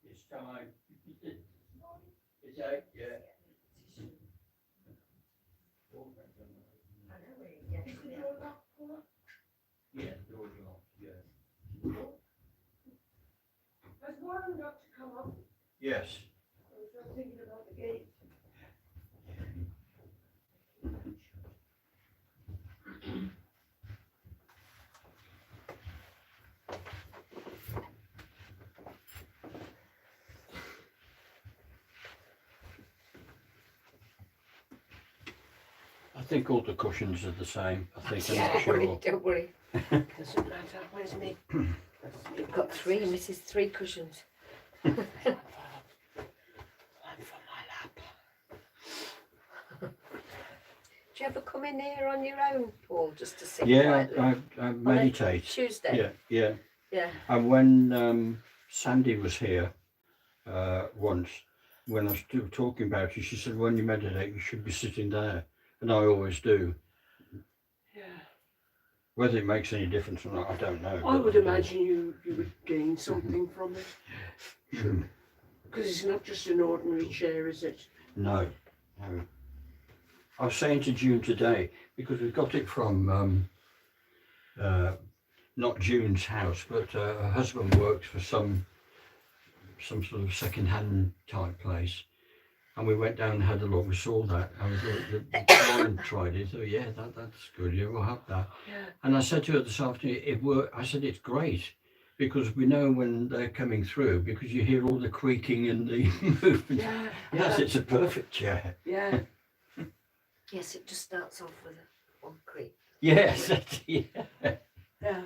It's time. It's out, yeah. Yeah, the door's locked, yeah. Has Warren got to come up? Yes. I was just thinking about the gate. I think all the cushions are the same. I think I'm Yeah, not sure. don't worry. Doesn't matter. Where's me? You've got three, Mrs. Three cushions. One for my lap. Do you ever come in here on your own, Paul, just to sit Yeah, quietly? I meditate. Tuesday? Yeah, yeah. Yeah. And when Sandy was here once, when I was talking about it, she said, when you meditate, you should be sitting there. And I always do. Yeah. Whether it makes any difference or not, I don't know. I would imagine you would gain something from it. Mm. Because it's not just an ordinary chair, is it? No, no. I was saying to June today, because we got it from not June's house, but her husband works for some sort of second-hand type place, and we went down and had a look. We saw that, and Lauren tried it. So yeah, that's good. Yeah, we'll have that. Yeah. And I said to her this afternoon, it worked. I said it's great because we know when they're coming through because you hear all the creaking and the movement. Yeah. And I said it's a perfect chair. Yeah. Yes, it just starts off with one creak. Yes, yeah. Yeah.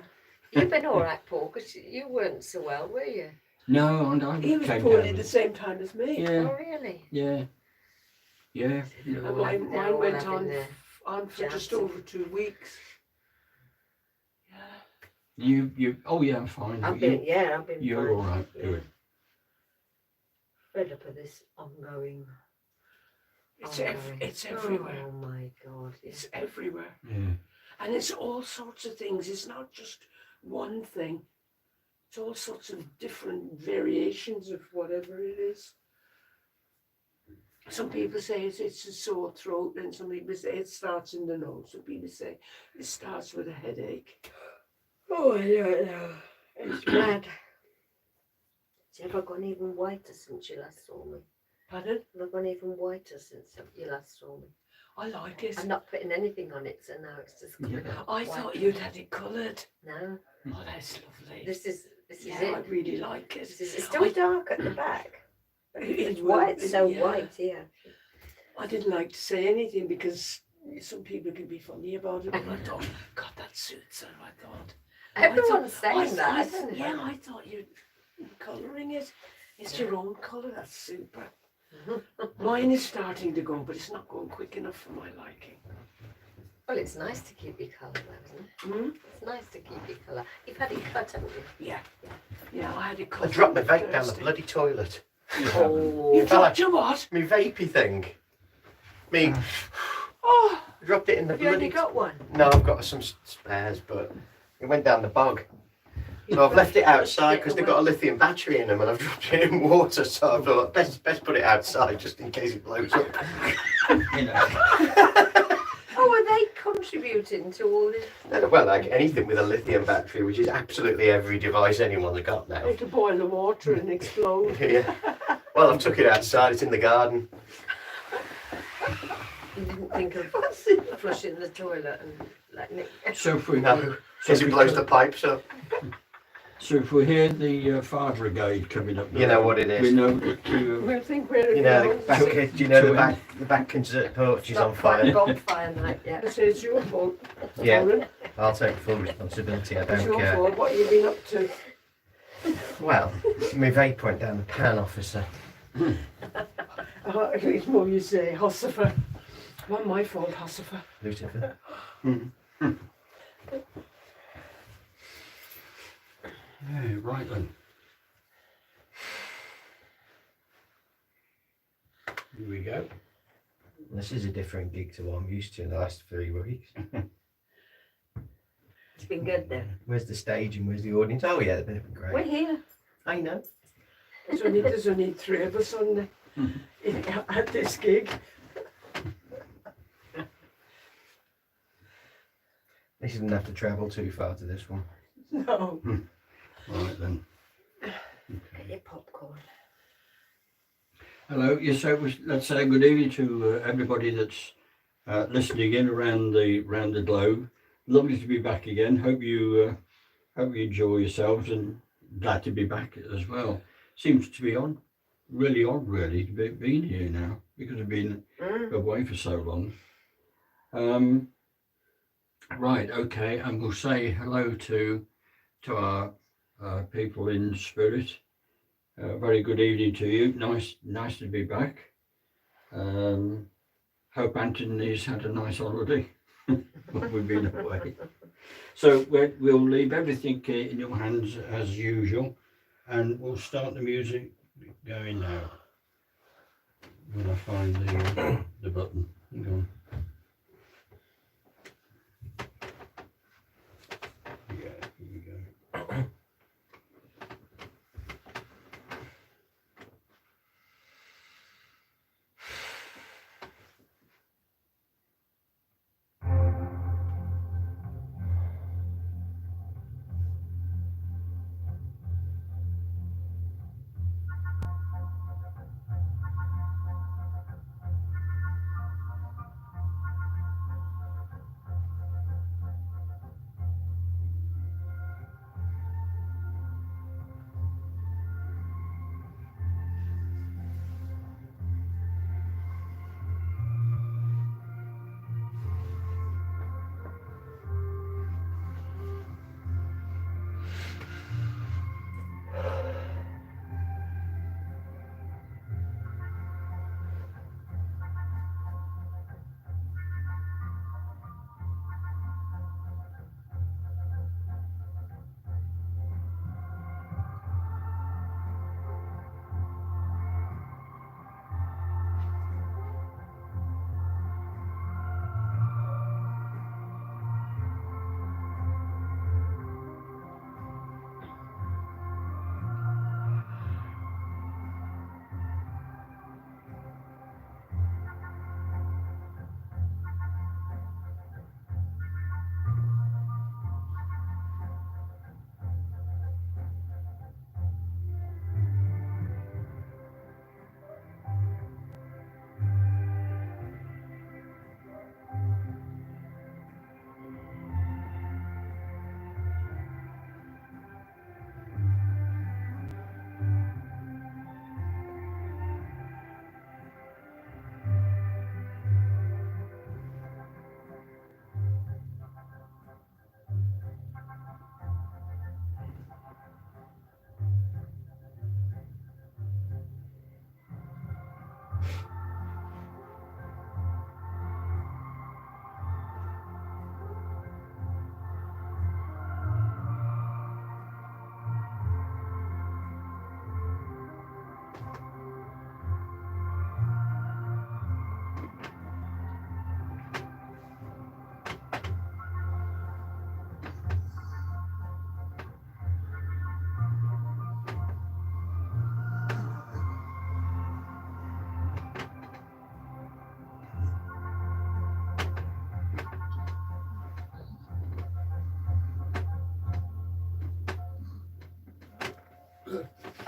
You've been all right, Paul, because you weren't so well, were you? No, and I He was came poorly down. at the same time as me. Yeah, Oh, really? yeah, yeah. And all mine, having- they're mine all went having their on for just jabs. over 2 weeks. Yeah. You. Oh yeah, I'm fine. I've been You're fine. all right. Yeah. Good. fed up of this ongoing. It's everywhere. Oh my God. It's everywhere. Yeah. And it's all sorts of things. It's not just one thing. It's all sorts of different variations of whatever it is. Some people say it's a sore throat, and some people say it starts in the nose. Some people say it starts with a headache. Oh, I don't know. It's mad. It's ever gone even whiter since you last saw me? Pardon? Ever gone even whiter since you last saw me? I like it. I'm not putting anything on it, so now it's just coming Yeah. out I white. thought you'd had it coloured. No, Oh, that's lovely. this is yeah, it. I really like it. It's still dark at the back. But it's white, so yeah. white here. I didn't like to say anything because some people can be funny about it, but I thought, God, that suits her. I thought. Everyone's saying I that, thought, isn't it? yeah, I thought you're colouring it. It's your own colour. That's super. Mine is starting to go, but it's not going quick enough for my liking. Well, it's nice to keep your colour, though, isn't it? Hmm? It's nice to keep your colour. You've had it cut, haven't you? Yeah. Yeah, I had it I cut. dropped my vape down the Thursday. bloody toilet. Oh, You dropped your what? My vapey thing. Me, Oh, I dropped it in the have you only bloody. got one? No, I've got some spares, but it went down the bog. So I've left it outside because they've got a lithium battery in them, and I've dropped it in water. So I thought best put it outside just in case it blows up. You know. Oh, are they contributing to all this? Well, like anything with a lithium battery, which is absolutely every device anyone's got now. it'll boil the water and explode. Yeah. Well, I've took it outside. It's in the garden. You didn't think of flushing the toilet and letting it. So if we No, so as if it we blows co- the pipes up. So if we hear the fire brigade coming up, the You know road, what it is. We know that to, We'll think where it You know, the belongs. back, do you know the back concert porch is on fire? Bonfire night, yeah. I say it's your fault. Yeah. Lauren. I'll take full responsibility. I It's don't your care. fault. What have you been up to? Well, my vape went down the pan, officer. It's more you say, Hussifer. Not my fault, Hussifer. Lucifer. yeah, right then. Here we go. This is a different gig to what I'm used to in the last 3 weeks. It's been good then. Where's the stage and where's the audience? Oh yeah, they've been We're great. here. I know. There's only 3 of us on the, at this gig. They shouldn't have to travel too far to this one. No. Right then. Get your popcorn. Hello. Yes, so let's say good evening to everybody that's listening in around the globe. Lovely to be back again. Hope you enjoy yourselves, and glad to be back as well. Seems to be really odd, really, to be being here now because I've been away for so long. Right. Okay, and we'll say hello to our people in spirit. Very good evening to you. Nice to be back. Hope Anthony's had a nice holiday. We've been away. So we'll leave everything in your hands as usual, and we'll start the music going now. When I find the button. Hang on. Yeah, here we go.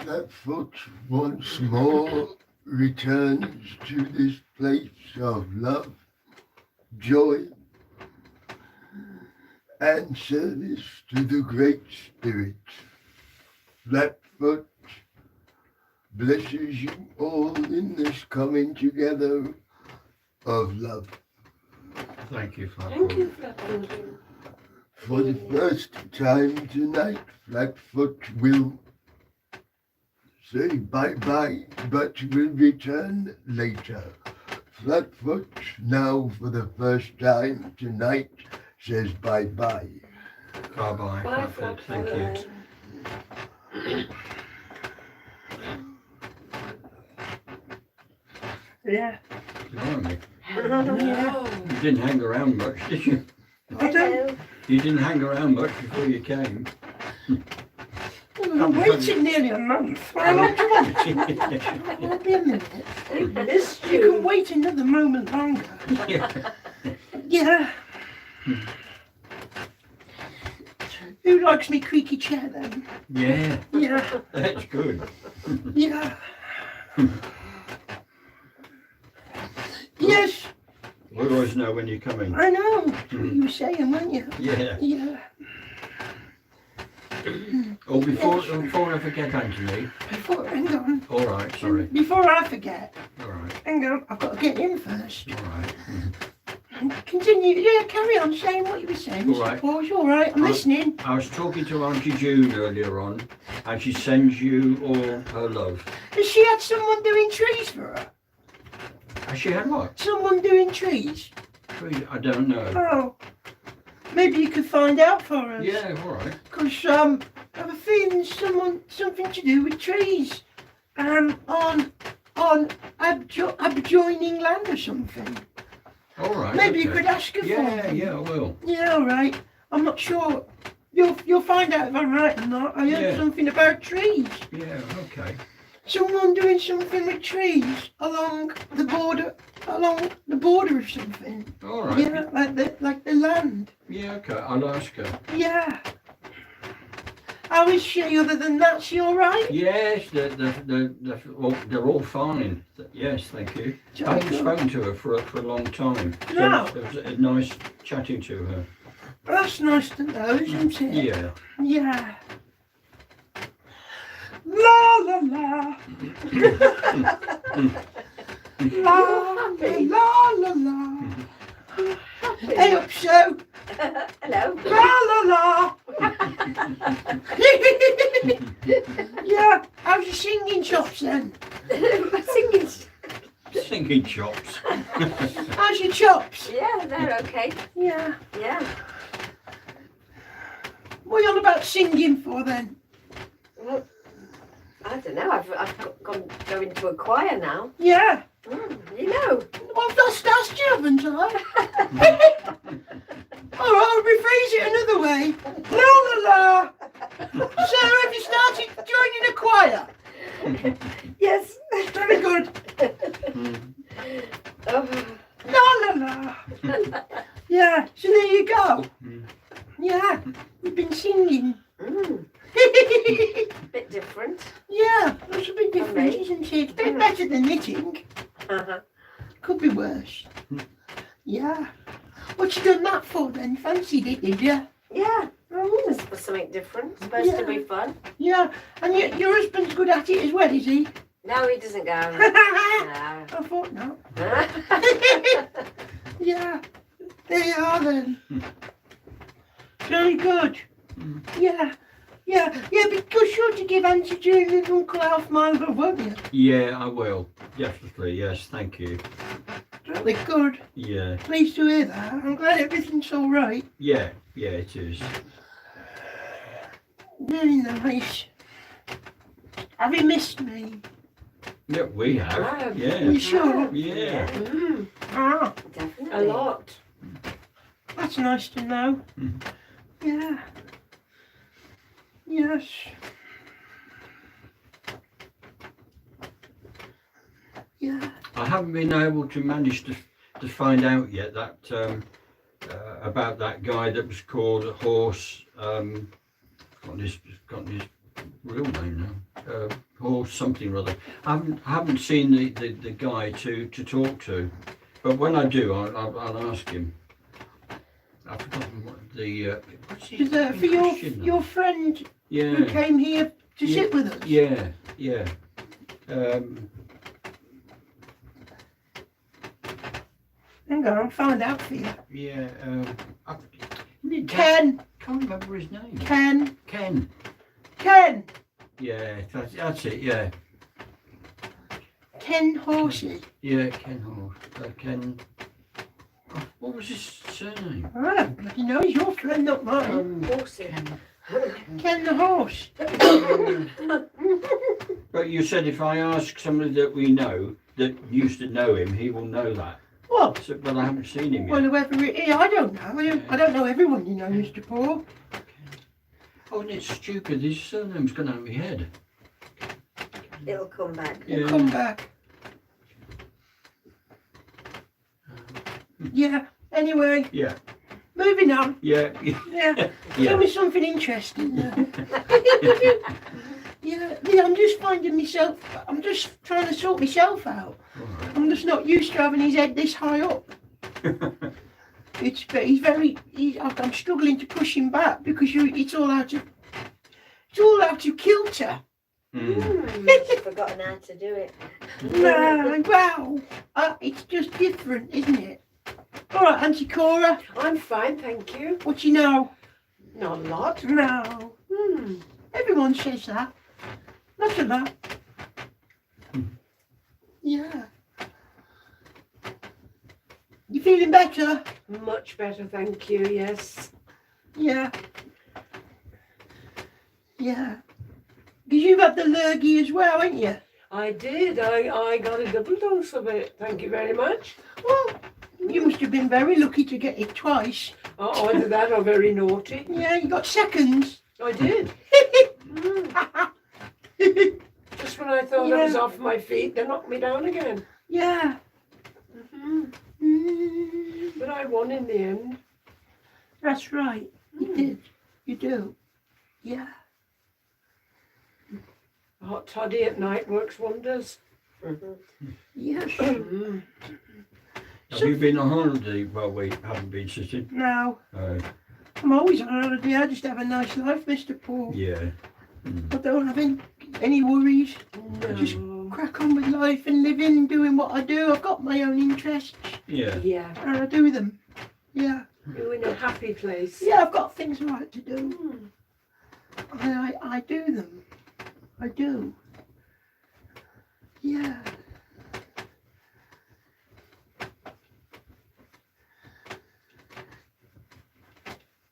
that foot once more returns to this place of love, joy, and service to the Great Spirit. That foot blesses you all in this coming together of love. Thank you, Thank Flatfoot. you, Flatfoot. For the first time tonight, Flatfoot will say bye-bye, but will return later. Flatfoot, now for the first time tonight, says bye-bye. Bye-bye, Bye, Flatfoot. Thank you. Yeah. Blimey. No. You didn't hang around much, did you? Hello. You didn't hang around much before you came. I'm waiting nearly a month. How long do you want? Will it be a minute? We missed You can you. wait another moment longer. Yeah. Yeah. Who likes me creaky chair then? Yeah, Yeah. that's good. Yeah. Yes, We always know when you're coming. I know. That's what you were saying, weren't you? Yeah. Yeah. Oh, before I forget, Anthony. Hang on. All right, sorry. Before I forget, All right, hang on. I've got to get in first. all right. Continue. Yeah, carry on saying what you were saying. All right. Paul's all right. I'm listening. I was talking to Auntie June earlier on, and she sends you all her love. Has she had someone doing trees for her? Has she had what? Someone doing trees? I don't know. Oh. Maybe you could find out for us. Yeah, all right. Because I have a feeling something to do with trees. On adjoining land or something. All right. Maybe you okay. could ask her for Yeah, me. yeah, I will. Yeah, all right. I'm not sure. You'll find out if I'm right or not. I heard Yeah. something about trees. Yeah, okay. Someone doing something with trees along the border of something. All right. Yeah, like the land. Yeah, okay. I'll ask her. Yeah. How is she? Other than that, she all right? Yes, they're all fine. Yes, thank you. I haven't spoken to her for a long time. So No. it was nice chatting to her. That's nice to know, isn't it? Yeah. Yeah. La la la. La la la. Hey up, so. Hello. La la la. Yeah. How's your singing chops then? My singing. Singing chops. How's your chops? Yeah, they're okay. Yeah. Yeah. What are you on about singing for then? Well, I don't know. I've go into a choir now. Yeah. You know. Well, that's you, haven't I? All right, I'll rephrase it another way. La la la. So, have you started joining a choir? Yes. Very good. Oh. La la la. Yeah. So there you go. Mm. Yeah. You've been singing. Bit different. Yeah. That's a bit different, Alright. isn't it? A bit better than knitting. Uh-huh. Could be worse. Yeah. What you done that for then? Fancied it, did you? Yeah. Oh. Just for something different. Supposed to be fun. Yeah. And your husband's good at it as well, is he? No, he doesn't go. I No. thought not. Yeah. There you are then. Very good. Yeah. Yeah. Yeah, be sure to give Auntie June and Uncle Alf my love, won't you? Yeah, I will. Definitely. Yes, thank you. Really good. Yeah. Pleased to hear that. I'm glad everything's all right. Yeah, it is. Very nice. Have you missed me? Yeah, we have. Wow. Yeah. You sure? Yeah. Ah, Definitely. A lot. that's nice to know. Mhm. Yeah. Yes. Yeah. I haven't been able to manage to find out yet that about that guy that was called Horse. Got his real name now. horse something or other. I haven't seen the guy to talk to, but when I do, I'll ask him. I've forgotten what the what's his Is that name? for Christian your name? friend who Yeah, came here to Yeah. sit with us? yeah. Hang on, I'll find out for you. Yeah. Isn't it Ken, Can't remember his name. Ken, Ken. Ken, Yeah, that's it. Yeah, Ken Horsey. yeah. Ken Horse. Ken. Oh, what was his surname? Ah, bloody know, he's your friend, not mine. Horsey. Ken. Ken the horse. But you said if I ask somebody that we know that used to know him, he will know that. Well, So, but I haven't seen him well, yet. whoever it is, I don't know. I don't know everyone, you know, Mr. Paul. Oh, and it's stupid. His surname's gone out of my head. It'll come back. Yeah. Come back. Yeah, anyway, Yeah. moving on. Yeah. Yeah, tell Yeah. me something interesting. Yeah, I'm just finding myself, I'm just trying to sort myself out. Alright. I'm just not used to having his head this high up. But I'm struggling to push him back because it's all out of kilter. She's forgotten how to do it. No, well, it's just different, isn't it? All right, Auntie Cora, I'm fine, thank you. what you know? Not a lot. No, everyone says that. Not a lot. Yeah. You feeling better? Much better, thank you, yes. Yeah. Yeah. Because you've had the lurgy as well, ain't you? I did. I got a double dose of it. Thank you very much. Well, you must have been very lucky to get it twice. Either that or very naughty. Yeah, you got seconds. I did. Just when I thought I was Yeah. off my feet, they knocked me down again. Yeah. But I won in the end. That's right. You did. You do. Yeah. A hot toddy at night works wonders. Yes. Mm. Have you been on holiday? Well, we haven't been sitting. No, Uh, I'm always on holiday. I just have a nice life, Mr. Paul. yeah. I don't have any worries. Just No. crack on with life and living, doing what I do. I've got my own interests Yeah. Yeah. and I do them. Yeah. You're in a happy place. Yeah, I've got things I like to do. Mm. And I do them. I do. Yeah.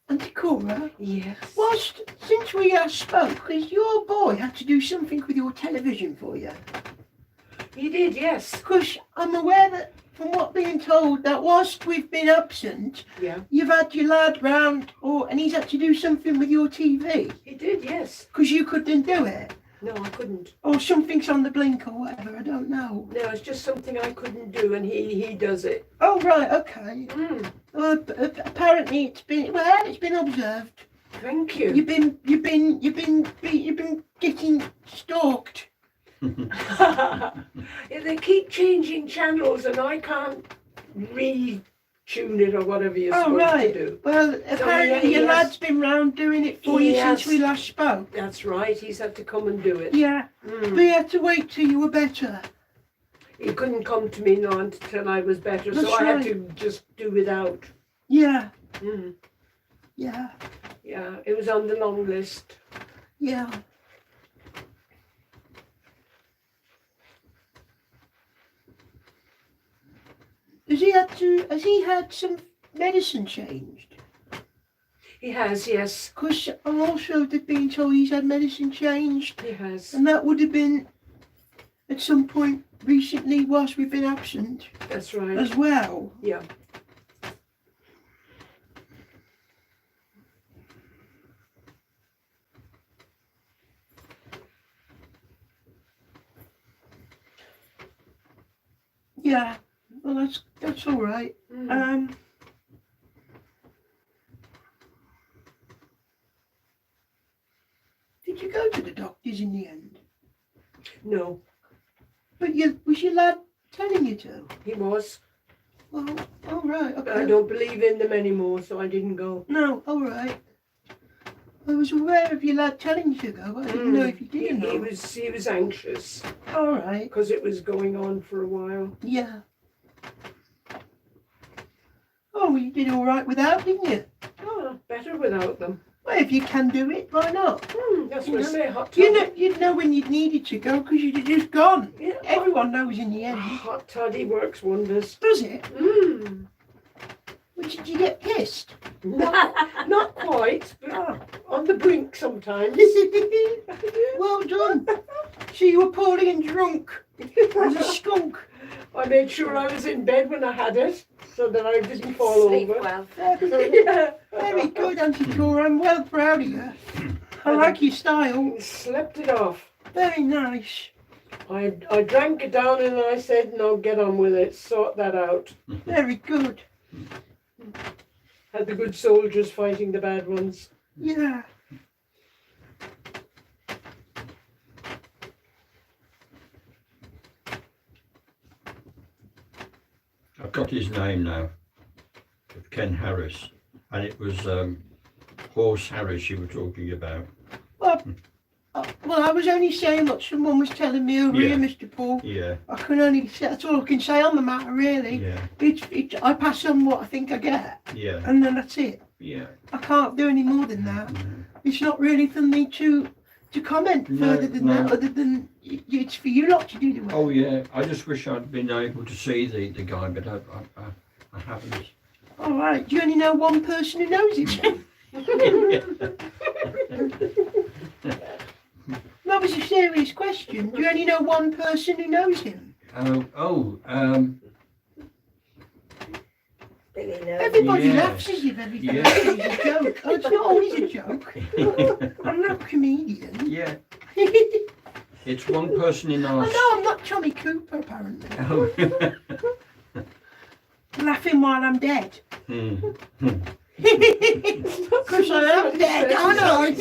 Auntie Cora, Yes. since we spoke, has your boy had to do something with your television for you? He did, yes. Because I'm aware that, from what being told, that whilst we've been absent, Yeah. you've had your lad round, and he's had to do something with your TV. He did, yes. Because you couldn't do it. No, I couldn't. Or something's on the blink or whatever, I don't know. No, it's just something I couldn't do, and he does it. Oh, right, okay. Mm. Apparently it's been observed. Thank you. You've been getting stalked. Yeah, they keep changing channels, and I can't retune it or whatever you're Oh, supposed right. to do. Well, apparently your yes. lad's been round doing it for you Yes. since we last spoke. That's right. He's had to come and do it. Yeah, Mm. but you had to wait till you were better. He couldn't come to me now until I was better, so That's I had right. to just do without. Yeah, Mm. yeah, Yeah, it was on the long list. yeah. Has he had some medicine changed? He has, yes, Because I'm also being told he's had medicine changed, he has. and that would have been at some point recently whilst we've been absent That's right. as well. Yeah. Yeah, well that's all right. Mm. Did you go to the doctors in the end? No, But was your lad telling you to? he was. Well, all right. But Okay. I don't believe in them anymore, so I didn't go. No, all right. I was aware of your lad telling you to go. I didn't know if you did or He not. he was anxious All right. because it was going on for a while. Yeah. Oh, well, you did all right without, didn't you? Oh, better without them. Well, if you can do it, why not? That's You what I know, say. Hot You'd know when you'd needed to go because you'd have just gone. Yeah, Everyone knows in the end. hot toddy works wonders. Does it? Mm. Well, did you get pissed? Not quite, but on the brink sometimes. Well done. So you were poorly and drunk as a skunk. I made sure I was in bed when I had it, so that I didn't fall Sleep over. well. Yeah. Very good, Auntie Cora. I'm well proud of you. I like your style. Slept it off. Very nice. I drank it down and I said, no, get on with it, sort that out. Very good. Had the good soldiers fighting the bad ones. Yeah. I've got his name now, Ken Harris, and it was Horse Harris you were talking about. Well, I was only saying what someone was telling me over Yeah. here, Mr. Paul. Yeah, I can only say, that's all I can say on the matter, really. yeah, I pass on what I think I get, yeah, and then that's it. yeah. I can't do any more than that. No. It's not really for me to comment No, further than that, no. other than it's for you lot to do the work. Oh yeah, I just wish I'd been able to see the guy, but I haven't. All right. Do you only know one person who knows him? That was a serious question. Do you only know one person who knows him? Billy knows. Everybody Yeah. laughs as if everything Yeah. else is a joke. Oh, it's not always a joke. I'm not a comedian. Yeah, it's one person in our. I know I'm not Tommy Cooper, apparently. Oh. Laughing while I'm dead. Hmm. Because I am dead, aren't I?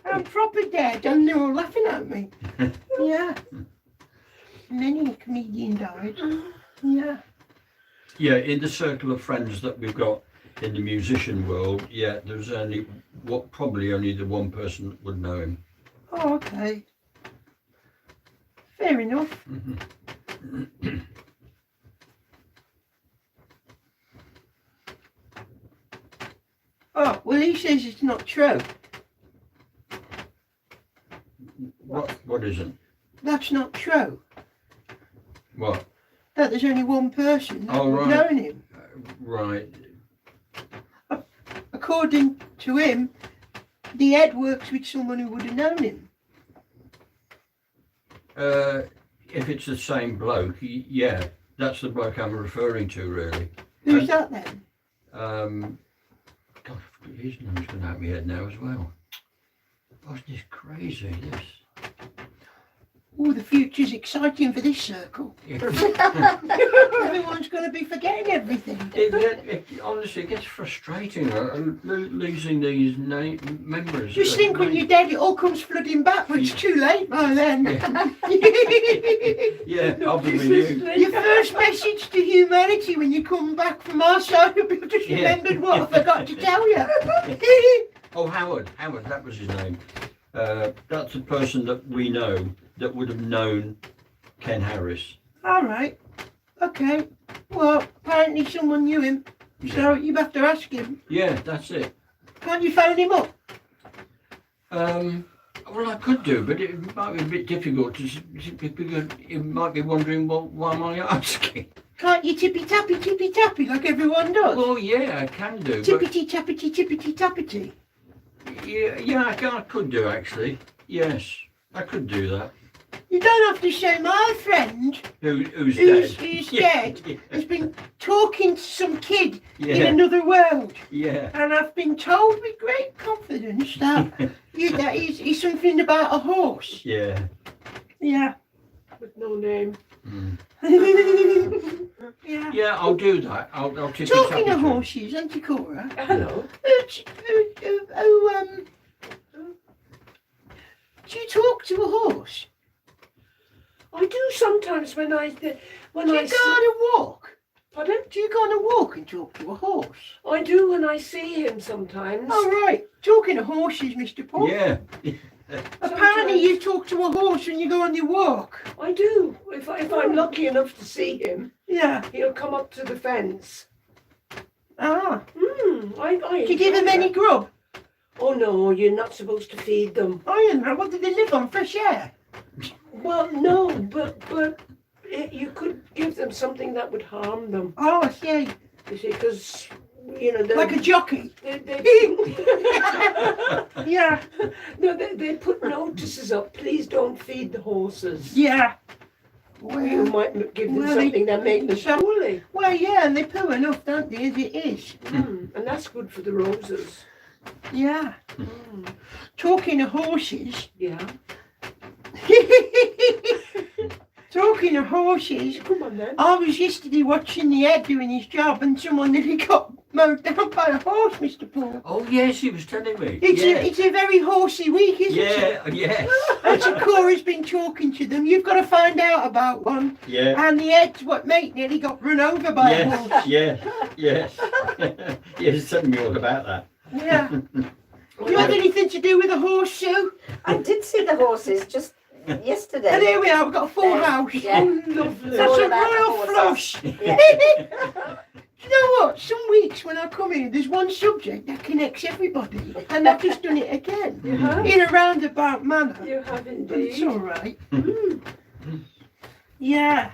I'm proper dead and they're all laughing at me. Yeah. Many a comedian died. Yeah. Yeah, in the circle of friends that we've got in the musician world, yeah, there's only probably only the one person that would know him. Oh, okay. Fair enough. Oh, well, he says it's not true. What isn't? That's not true. What? That there's only one person that Oh, would right. known him. Right. According to him, the Ed works with someone who would have known him. If it's the same bloke, yeah, that's the bloke I'm referring to, really. Who's that then? God, his name's gone out of my head now as well. Wasn't this crazy? This. Oh, the future's exciting for this circle. It, Everyone's going to be forgetting everything. honestly gets frustrating losing these members. Just think when you're dead, it all comes flooding back, but it's too late by then. Yeah, I'll be with you. Your first message to humanity when you come back from our side will be, "I've just remembered what I forgot to tell you." Oh, Howard, that was his name. That's a person that we know that would have known Ken Harris. All right. Okay. Well, apparently someone knew him, so you have to ask him. Yeah, that's it. Can't you phone him up? Well, I could do, but it might be a bit difficult because you might be wondering, well, why am I asking? Can't you tippy tappy like everyone does? Well, yeah, I can do, but Tippity tappity. yeah, I could do actually. Yes, I could do that. You don't have to say my friend Who's dead? who's Yeah, dead has been talking to some kid in Yeah, another world, yeah. and I've been told with great confidence that that is something about a horse. Yeah. Yeah. With no name. Mm. Yeah. Yeah, I'll do that. I'll tip it Talking up of to you. horses, Auntie Cora, Hello. do you talk to a horse? I do sometimes when I Do when you I go on a walk? pardon? Do you go on a walk and talk to a horse? I do when I see him sometimes. Oh, right. Talking to horses, Mr. Paul. Yeah. Apparently Sometimes. you talk to a horse when you go on your walk. I do. If I'm lucky enough to see him, Yeah. he'll come up to the fence. Ah. I Do you give enjoy them any that. grub? Oh no, you're not supposed to feed them. I don't know. What do they live on? Fresh air? Well, no, but you could give them something that would harm them. Oh, I see. You see, because you know Like a jockey. they Yeah. no, they put notices up. Please don't feed the horses. Yeah. You Well, might give them well, they- something that make them some- poorly. well, yeah, and they poo enough, don't they, as it is? And that's good for the roses. Yeah. Talking of horses. Yeah. Talking of horses. Come on then. I was yesterday watching the head doing his job and someone nearly got mowed down by a horse, Mr. Paul. Oh yes, he was telling me. It's a very horsey week, isn't it? Yeah, yes. And so Cora's been talking to them. You've got to find out about one. Yeah. And the head's what mate nearly got run over by a horse. Yes, yes, yes. Yes, telling me all about that. Yeah. You had anything to do with a horse, Sue? I did see the horses just yesterday. And here we are, we've got a full house. Yeah. Oh, lovely. That's all a about the royal horses. flush. Yeah. You know what? Some weeks when I come here, there's one subject that connects everybody. And I've just done it again. You have? In a roundabout manner. You have But it's indeed. all right. Yeah,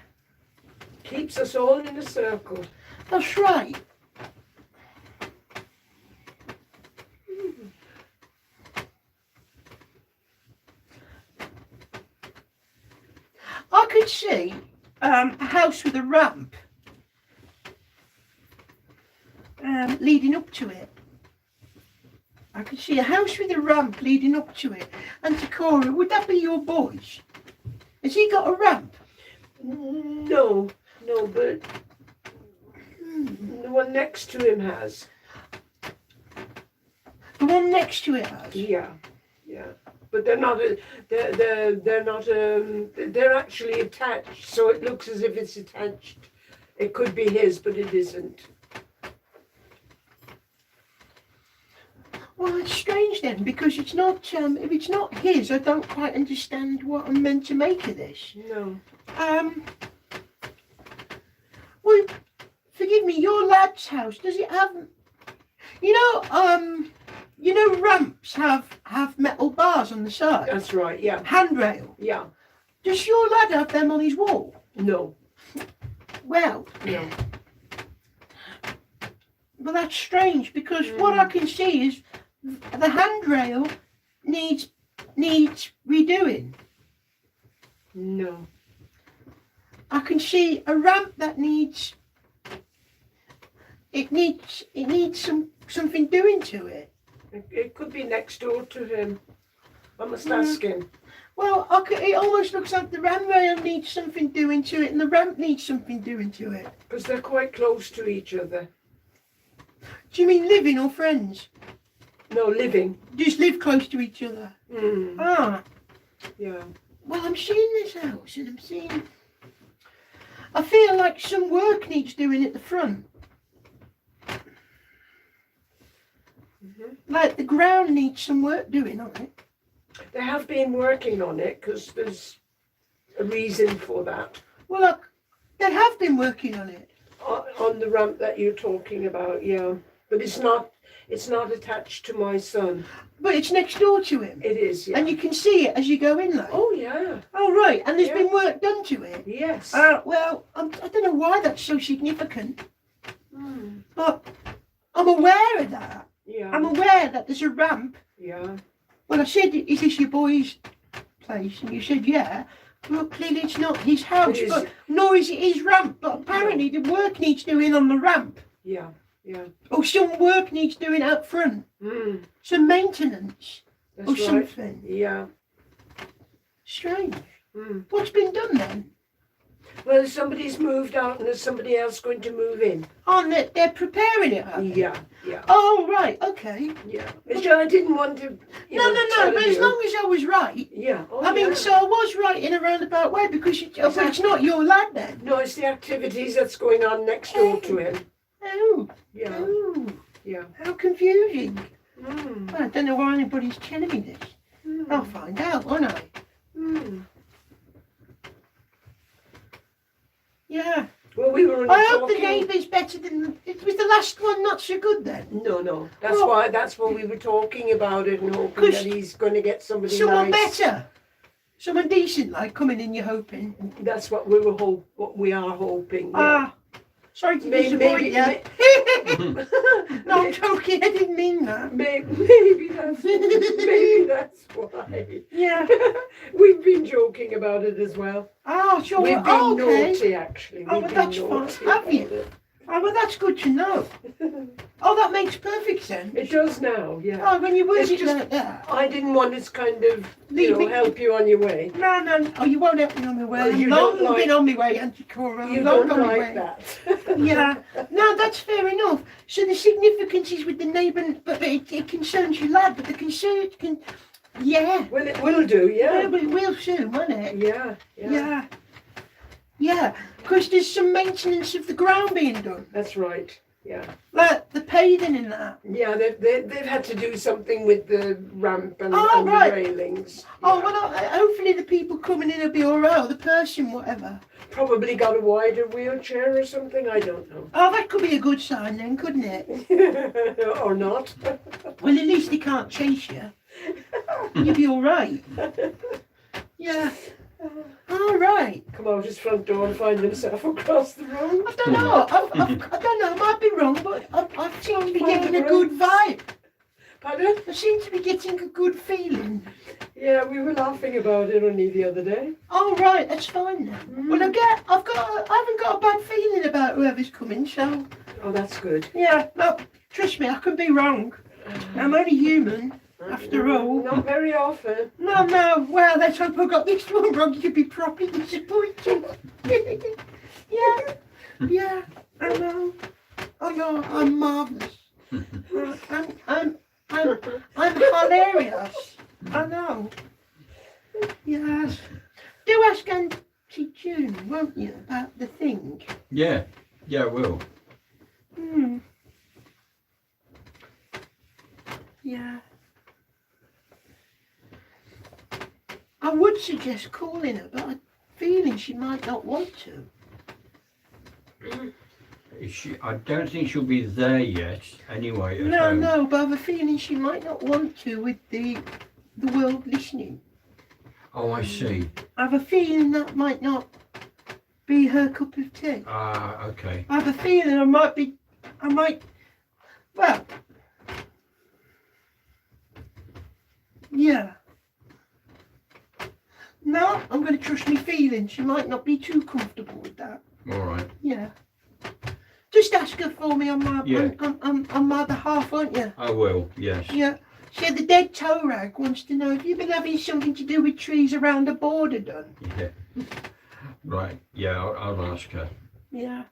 Keeps us all in a circle. that's right. I could see a house with a ramp leading up to it. I could see a house with a ramp leading up to it. And to Cora, would that be your boys? Has he got a ramp? No, but the one next to him has. The one next to it has? Yeah. But they're not. They're not. They're actually attached, so it looks as if it's attached. It could be his, but it isn't. Well, it's strange then, because it's not. If it's not his, I don't quite understand what I'm meant to make of this. No. Well, forgive me. Your lad's house, does it have? You know, ramps have metal bars on the side. That's right. Yeah. Handrail. Yeah. Does your lad have them on his wall? No. Well, No. that's strange because what I can see is the handrail needs redoing. No. I can see a ramp that needs something doing to it. It could be next door to him. I must ask him. Well, it almost looks like the handrail needs something doing to it and the ramp needs something doing to it. Because they're quite close to each other. Do you mean living or friends? No, living. Just live close to each other. Ah, Yeah. well, I'm seeing this house and I'm seeing. I feel like some work needs doing at the front. Like the ground needs some work doing on it. They have been working on it because there's a reason for that. Well, look, they have been working on it. On the ramp that you're talking about, yeah. But it's not attached to my son. But it's next door to him. It is, yeah. And you can see it as you go in, like. Oh, yeah. Oh, right. And there's Yeah. been work done to it. Yes. Well, I don't know why that's so significant. But I'm aware of that. Yeah. I'm aware that there's a ramp. Yeah. Well, I said, is this your boy's place? And you said, yeah. Well, clearly it's not his house, It is. but nor is it his ramp. But apparently the work needs doing on the ramp. Yeah. Yeah. Or some work needs doing out front. Some maintenance That's or right. something. Yeah. Strange. What's been done then? Well, Well, somebody's moved out and there's somebody else going to move in. Oh, they're preparing it. Are they? Yeah, yeah, Oh, right, okay. yeah. I didn't want to. No, tell but as you. long as I was right. Yeah. Oh, I mean, yeah. so I was right in a roundabout way because it's not your lad then. No, it's the activities that's going on next door to him. Oh, Yeah, oh, yeah. how confusing. Mm. Well, I don't know why anybody's telling me this. I'll find out, won't I? Mm. Yeah. Well, we were only I hope the talking. neighbour's better than. Was the last one not so good then? No. That's Well- why. That's why we were talking about it and hoping 'Cause that he's going to get somebody Someone nice. better. Someone decent, like coming in, you're hoping. That's what we were what we are hoping. Yeah. Ah, sorry to Maybe- disappoint maybe- you. No, I'm joking. I didn't mean that. maybe that's why. Yeah. We've been joking about it as well. Oh, sure. We've been Oh, okay. naughty, actually. Oh, We've well, been that's fine. naughty Have you? about it. Oh, well, that's good to know. Oh, that makes perfect sense. It does now, yeah. Oh, when you word It's it just- like that. I didn't want to kind of, Leave me- help you on your way. No. Oh, you won't help me on my way. Oh, you I've long don't like- been on my way, Auntie Cora. You I'm long don't on my like way. that. Yeah. No, that's fair enough. So the significance is with the neighbour, but it concerns you, lad. But the concern can, yeah. Well, it will do, Yeah, yeah. but it will soon, won't it? Yeah. Yeah. Yeah. Because there's some maintenance of the ground being done, That's right. Yeah. like the paving and that. Yeah, they've had to do something with the ramp and, Oh, and right. the railings. Oh, Yeah. well, hopefully the people coming in will be all right, or the person, whatever. Probably got a wider wheelchair or something, I don't know. Oh, that could be a good sign then, couldn't it? Or not. Well, at least they can't chase you. You'll be all right. Yeah. All right. Come out his front door and find himself across the road. I don't know. I don't know. I might be wrong, but I seem to be getting a good vibe. Pardon? I seem to be getting a good feeling. Yeah, we were laughing about it only the other day. Oh, right. That's fine then. Well, I haven't got a bad feeling about whoever's coming, so Oh, that's good. yeah. No, trust me, I can be wrong. I'm only human, after all. Not very often. No. Well, let's hope I got this one wrong. You'd be properly disappointed. Yeah. I know. I'm marvellous. I'm hilarious. I know. Yes. Do ask Auntie June, won't you, about the thing? Yeah, I will. Yeah. I would suggest calling her, but I'm feeling she might not want to. I don't think she'll be there yet. Anyway, at home. No, but I have a feeling she might not want to with the world listening. Oh, I see. I have a feeling that might not be her cup of tea. Ah, okay. I have a feeling well, yeah. No, I'm going to trust my feeling. She might not be too comfortable with that. All right. Yeah. Just ask her for me on my Yeah. on my behalf, won't you? I will. Yes. Yeah. So the dead toe rag wants to know if you've been having something to do with trees around the border done. Yeah. Right. Yeah, I'll ask her. Yeah.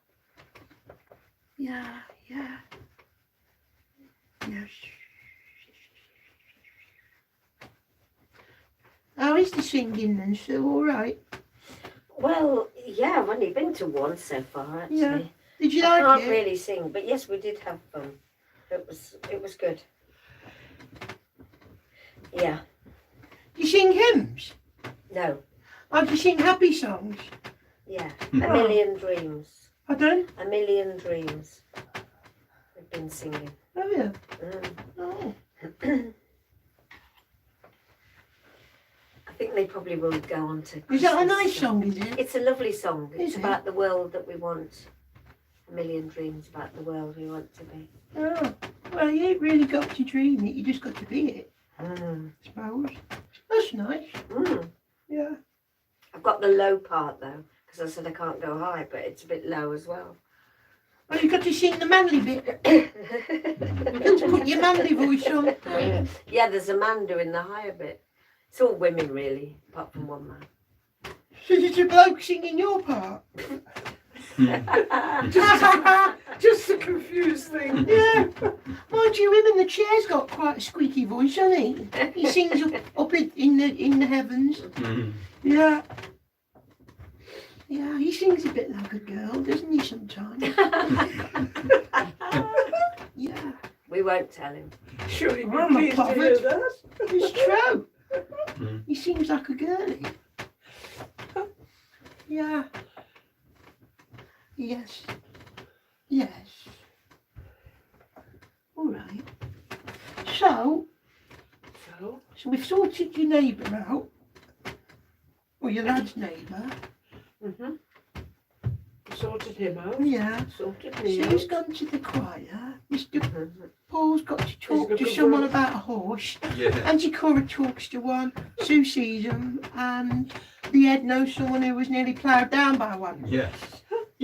Yes. How is the singing then, Sue? All right? Well, yeah, I've only been to one so far, actually. Yeah. Did you I like can't it? really sing, but yes, we did have fun. It was good. Yeah. You sing hymns? No. Or do you sing happy songs? Yeah. A Million Dreams. Pardon? A Million Dreams. We've been singing. Oh, yeah. Mm. Oh. I think they probably will go on to. Is that a Christmas nice song, is it? It's a lovely song. It's Is it? about the world that we want. A million dreams about the world we want to be. Oh. Well, you ain't really got to dream it, you just got to be it, Mm. I suppose. That's nice. Mm. Yeah. I've got the low part though, because I said I can't go high, but it's a bit low as well. Well, you've got to sing the manly bit. You've got to put your manly voice on. Yeah, there's a man doing the higher bit. It's all women really, apart from one man. So it's a bloke singing your part. Just to confuse things. Yeah. Mind you, him in the chair's got quite a squeaky voice, hasn't he? He sings up in the heavens. Mm. Yeah. Yeah, he sings a bit like a girl, doesn't he, sometimes? Yeah. We won't tell him. Surely be I'm not pleased to hear bothered. that. It's true. Mm. He sings like a girlie. Yeah. Yes. Yes. All right. So we've sorted your neighbour out. Or your lad's neighbour. Mm-hmm. Sorted him out. Yeah. Sorted So me he's out. gone to the choir. Mr. Mhm. Paul's got to talk to looking someone for- about a horse. Yeah. Auntie Cora talks to one. Sue sees them. And the Ed knows someone who was nearly ploughed down by one. Yes.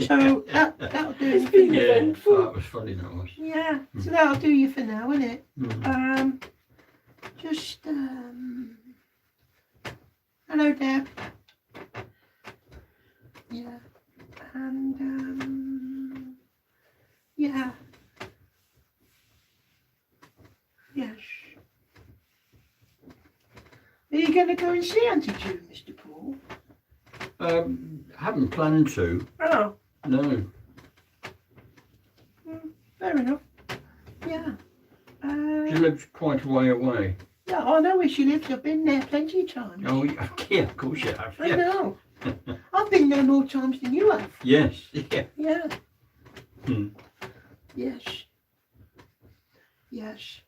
So that'll do It's you for been now. Yeah. eventful. That was funny. That was. Yeah, so that'll do you for now, isn't it? Mm. Just hello Deb. Yeah. And yeah. Yes. Are you gonna go and see Auntie June, Mr. Paul? Haven't planned to. Oh, No. fair enough. Yeah. She lives quite a way away. Yeah, I know where she lives. I've been there plenty of times. Oh, yeah, of course you have. I Yeah. know. I've been there more times than you have. Yes. Yeah. Yeah. Hmm. Yes. Yes.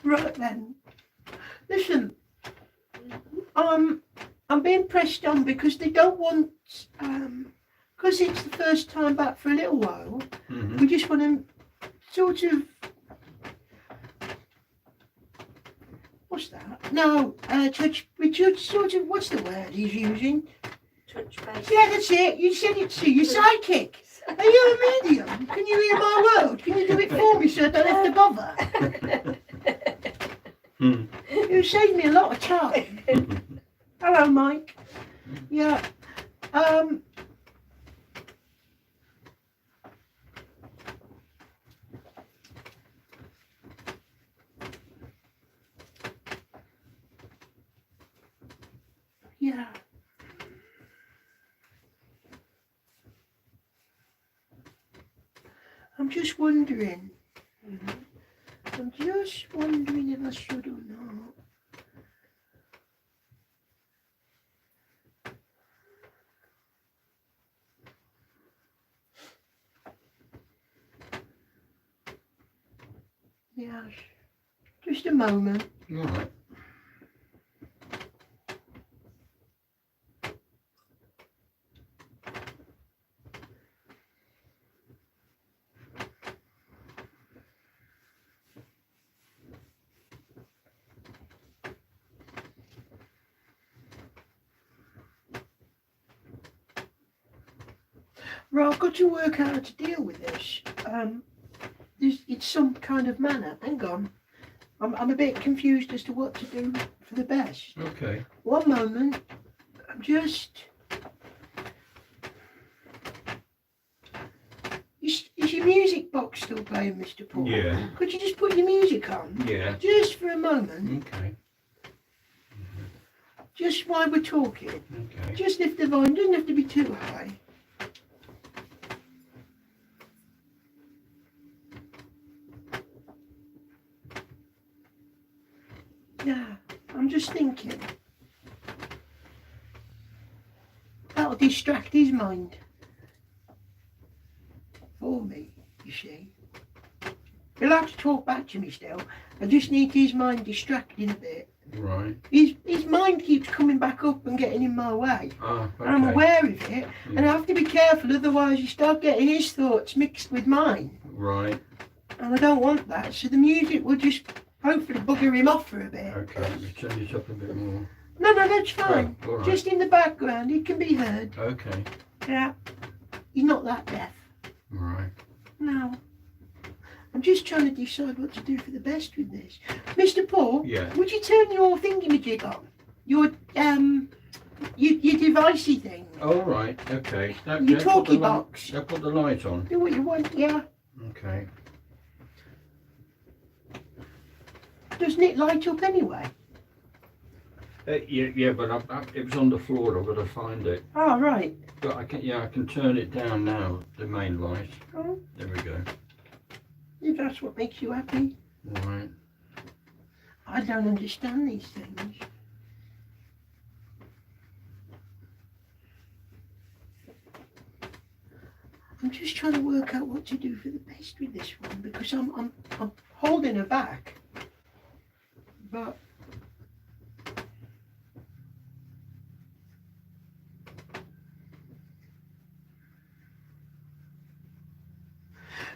Right then. Listen. I'm being pressed on because they don't want because it's the first time back for a little while. Hmm. We just want to sort of what's that? No, we just sort of what's the word he's using? Touch base. Yeah, that's it. You said it to your sidekick. Are you a medium? Can you hear my word? Can you do it for me so I don't have to bother? Hmm. You saved me a lot of time. Hello, Mike. Yeah. Yeah. I'm just wondering. I'm just wondering if I should or not. Yes. Just a moment. All right. Right, I've got to work out how to deal with this. It's some kind of manner. Hang on. I'm a bit confused as to what to do for the best. Okay. One moment. I'm just... Is your music box still playing, Mr. Paul? Yeah. Could you just put your music on? Yeah. Just for a moment. Okay. Just while we're talking. Okay. Just lift the volume. Doesn't have to be too high. Yeah, I'm just thinking. That'll distract his mind. For me, you see. He'll have to talk back to me still. I just need his mind distracted a bit. Right. His mind keeps coming back up and getting in my way. Ah, okay. And I'm aware of it. And I have to be careful, otherwise you start getting his thoughts mixed with mine. Right. And I don't want that. So the music will just hopefully bugger him off for a bit. Okay. Let me turn this up a bit more. No, that's fine. Oh, all right. Just in the background, he can be heard. Okay. Yeah. He's not that deaf. Right. No. I'm just trying to decide what to do for the best with this. Mr. Paul, Yeah. would you turn your thingamajig on? your devicey thing. Oh, right, okay. Your Yeah, put talkie the li- box. yeah, put the light on. Do what you want, yeah. Okay. Doesn't it light up anyway? Yeah, but it was on the floor. I've got to find it. Oh, right. But I can turn it down now. The main light. Oh, There we go. if that's what makes you happy. Right. I don't understand these things. I'm just trying to work out what to do for the best with this one because I'm holding her back. But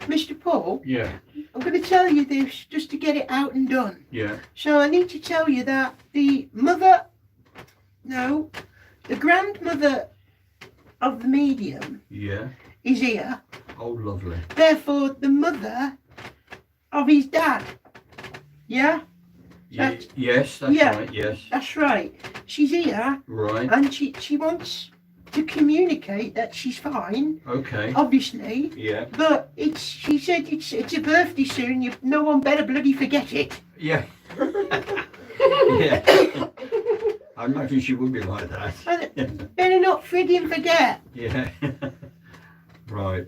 Mr. Paul, Yeah. I'm going to tell you this just to get it out and done. Yeah. So I need to tell you that the grandmother of the medium Yeah. is here. Oh, lovely. Therefore, the mother of his dad. Yeah, Yes, that's yeah. right. Yes. that's right. She's here Right. and she wants to communicate that she's fine, Okay. obviously. Yeah. But she said it's a birthday soon. No one better bloody forget it. Yeah. Yeah. I imagine she would be like that. And better not frigging forget. Yeah. Right.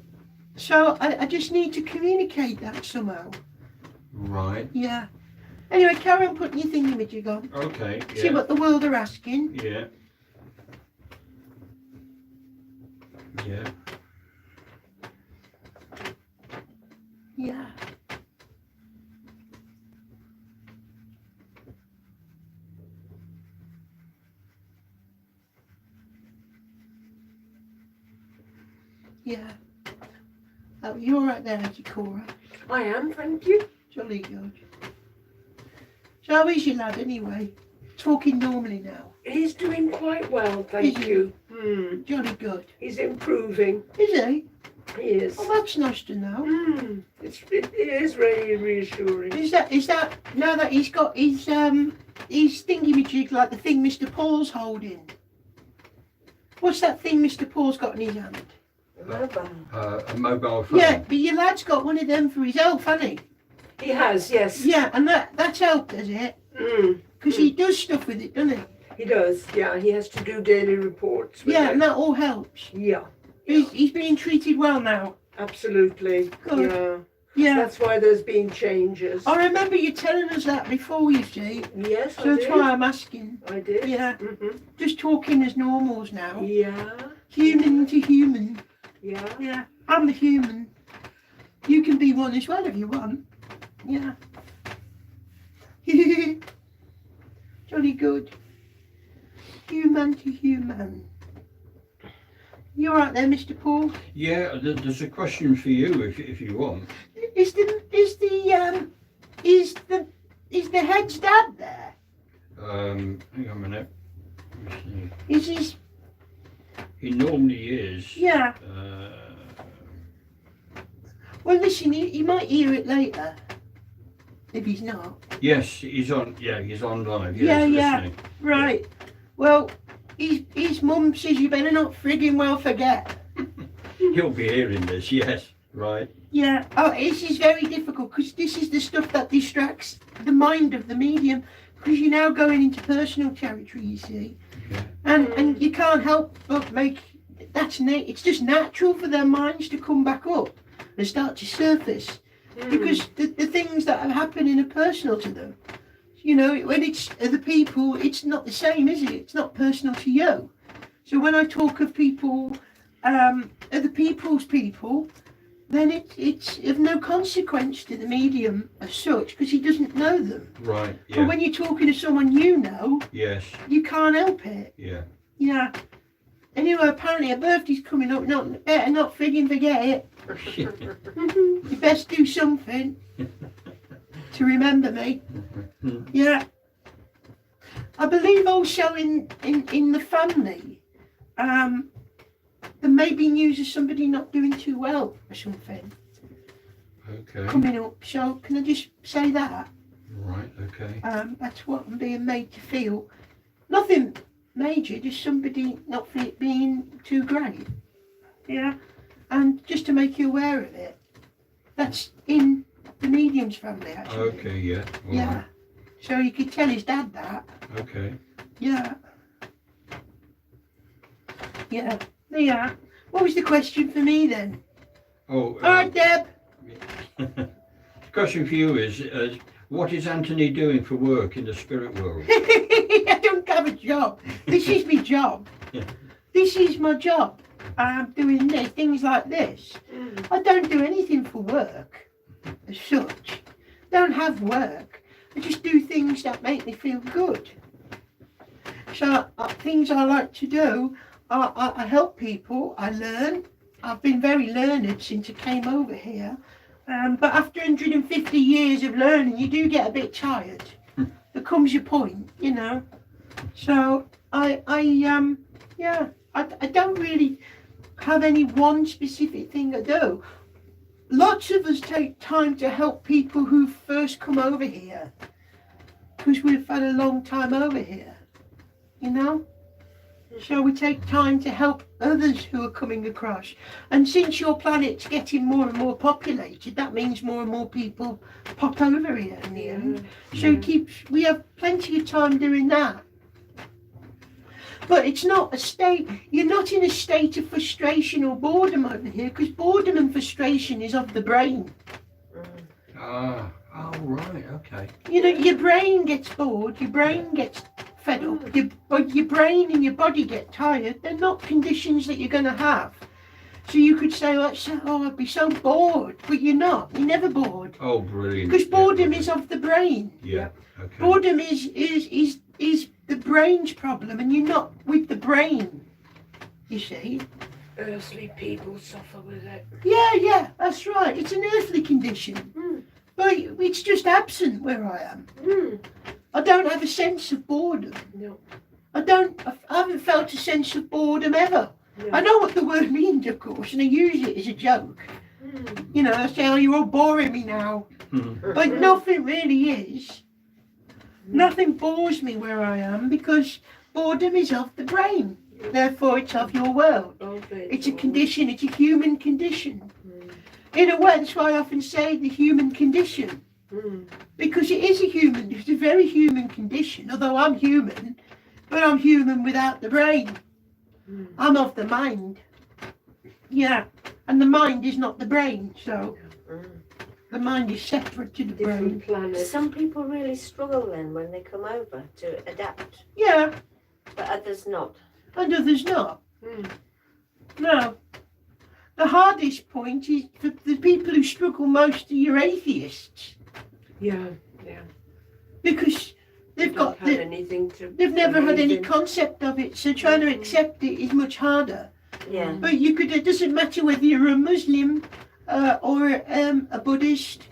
So I just need to communicate that somehow. Right. Yeah. Anyway, carry on putting your thingamajig on. Okay. See Yeah. what the world are asking. Yeah. Yeah. Yeah. Yeah. Oh, you're all right there, Auntie Cora. I am, thank you. Jolly good. So how is your lad anyway? Talking normally now. He's doing quite well, thank Is he? you. Jolly good. He's improving. Is he? He is. Oh, that's nice to know. It is really reassuring. Is that now that he's got his thingamajig like the thing Mr. Paul's holding? What's that thing Mr. Paul's got in his hand? A mobile phone. Yeah, but your lad's got one of them for his health, hasn't he? He has, yes. Yeah, and that's helped, does it? Because he does stuff with it, doesn't he? He does, yeah. He has to do daily reports. With Yeah, it. and that all helps. Yeah, He's being treated well now. absolutely. Good. Yeah. Yeah. That's why there's been changes. I remember you telling us that before, you see. Yes, So I that's did. why I'm asking. I did. Yeah. hmm Just talking as normals now. Yeah. Human to human. Yeah. Yeah. I'm the human. You can be one as well if you want. Yeah. Jolly good. Human to human. You alright there, Mr. Paul? Yeah. There's a question for you if you want. Is the head's dad there? Hang on a minute. Let me see. Is his He normally is. yeah. Well listen, he might hear it later. If he's not. Yes, he's on. Yeah, he's on live. Yeah, Yes, yeah. listening. Right. Well, his mum says you better not frigging well forget. He'll be hearing this. Yes. Right. Yeah. Oh, this is very difficult because this is the stuff that distracts the mind of the medium because you're now going into personal territory, you see. Yeah. And you can't help but it's just natural for their minds to come back up and start to surface because the things that are happening are personal to them. You know, when it's other people, it's not the same, is it? It's not personal to you. So when I talk of people, other people's people, then it's of no consequence to the medium as such because he doesn't know them. Right. But Yeah. when you're talking to someone you know, Yes. you can't help it. Yeah. Yeah. Anyway, apparently her birthday's coming up. Better not frigging forget it. You best do something to remember me. Yeah. I believe also in the family, there may be news of somebody not doing too well or something Okay. coming up. So can I just say that? Right. Okay. That's what I'm being made to feel. Nothing major, just somebody not being too great. Yeah. And just to make you aware of it, that's in the medium's family actually. Okay, yeah. All Yeah. right. So you could tell his dad that. Okay. Yeah. Yeah. Yeah. What was the question for me then? Oh, All right, Deb. the question for you is, what is Anthony doing for work in the spirit world? I don't have a job. This is my job. Yeah. This is my job. I'm doing things like this. I don't do anything for work as such. Don't have work. I just do things that make me feel good. So things I like to do, I help people, I learn. I've been very learned since I came over here. But after 150 years of learning, you do get a bit tired. There comes your point, you know. So I don't really have any one specific thing I do. Lots of us take time to help people who first come over here, because we've had a long time over here, you know. So we take time to help others who are coming across. And since your planet's getting more and more populated, that means more and more people pop over here in the end. So we have plenty of time doing that. But it's not a state, you're not in a state of frustration or boredom over here, because boredom and frustration is of the brain. Oh, right, okay. You know, your brain gets bored, your brain gets fed up, your brain and your body get tired. They're not conditions that you're going to have. So you could say, I'd be so bored, but you're not. You're never bored. Oh, brilliant. Because boredom yeah, is of the brain. Yeah, okay. Boredom is the brain's problem, and you're not with the brain, you see. Earthly people suffer with it. Yeah, that's right. It's an earthly condition. But it's just absent where I am. I don't have a sense of boredom. No. I haven't felt a sense of boredom ever. No. I know what the word means, of course, and I use it as a joke. You know, I say, oh, you're all boring me now. But nothing really is. Nothing bores me where I am, because boredom is of the brain. Therefore, it's of your world. It's a condition, it's a human condition. In a way, that's why I often say the human condition. Because it is it's a very human condition, although I'm human, but I'm human without the brain. I'm of the mind. Yeah, and the mind is not the brain, so the mind is separate to the brain. Different planets. Some people really struggle then when they come over to adapt, Yeah, but others not. and others not. No. The hardest point is for the people who struggle most are your atheists. Yeah. Because they've Don't got have anything to. they've never had any believe in. concept of it, so trying to accept it is much harder. Yeah. But it doesn't matter whether you're a Muslim or a Buddhist.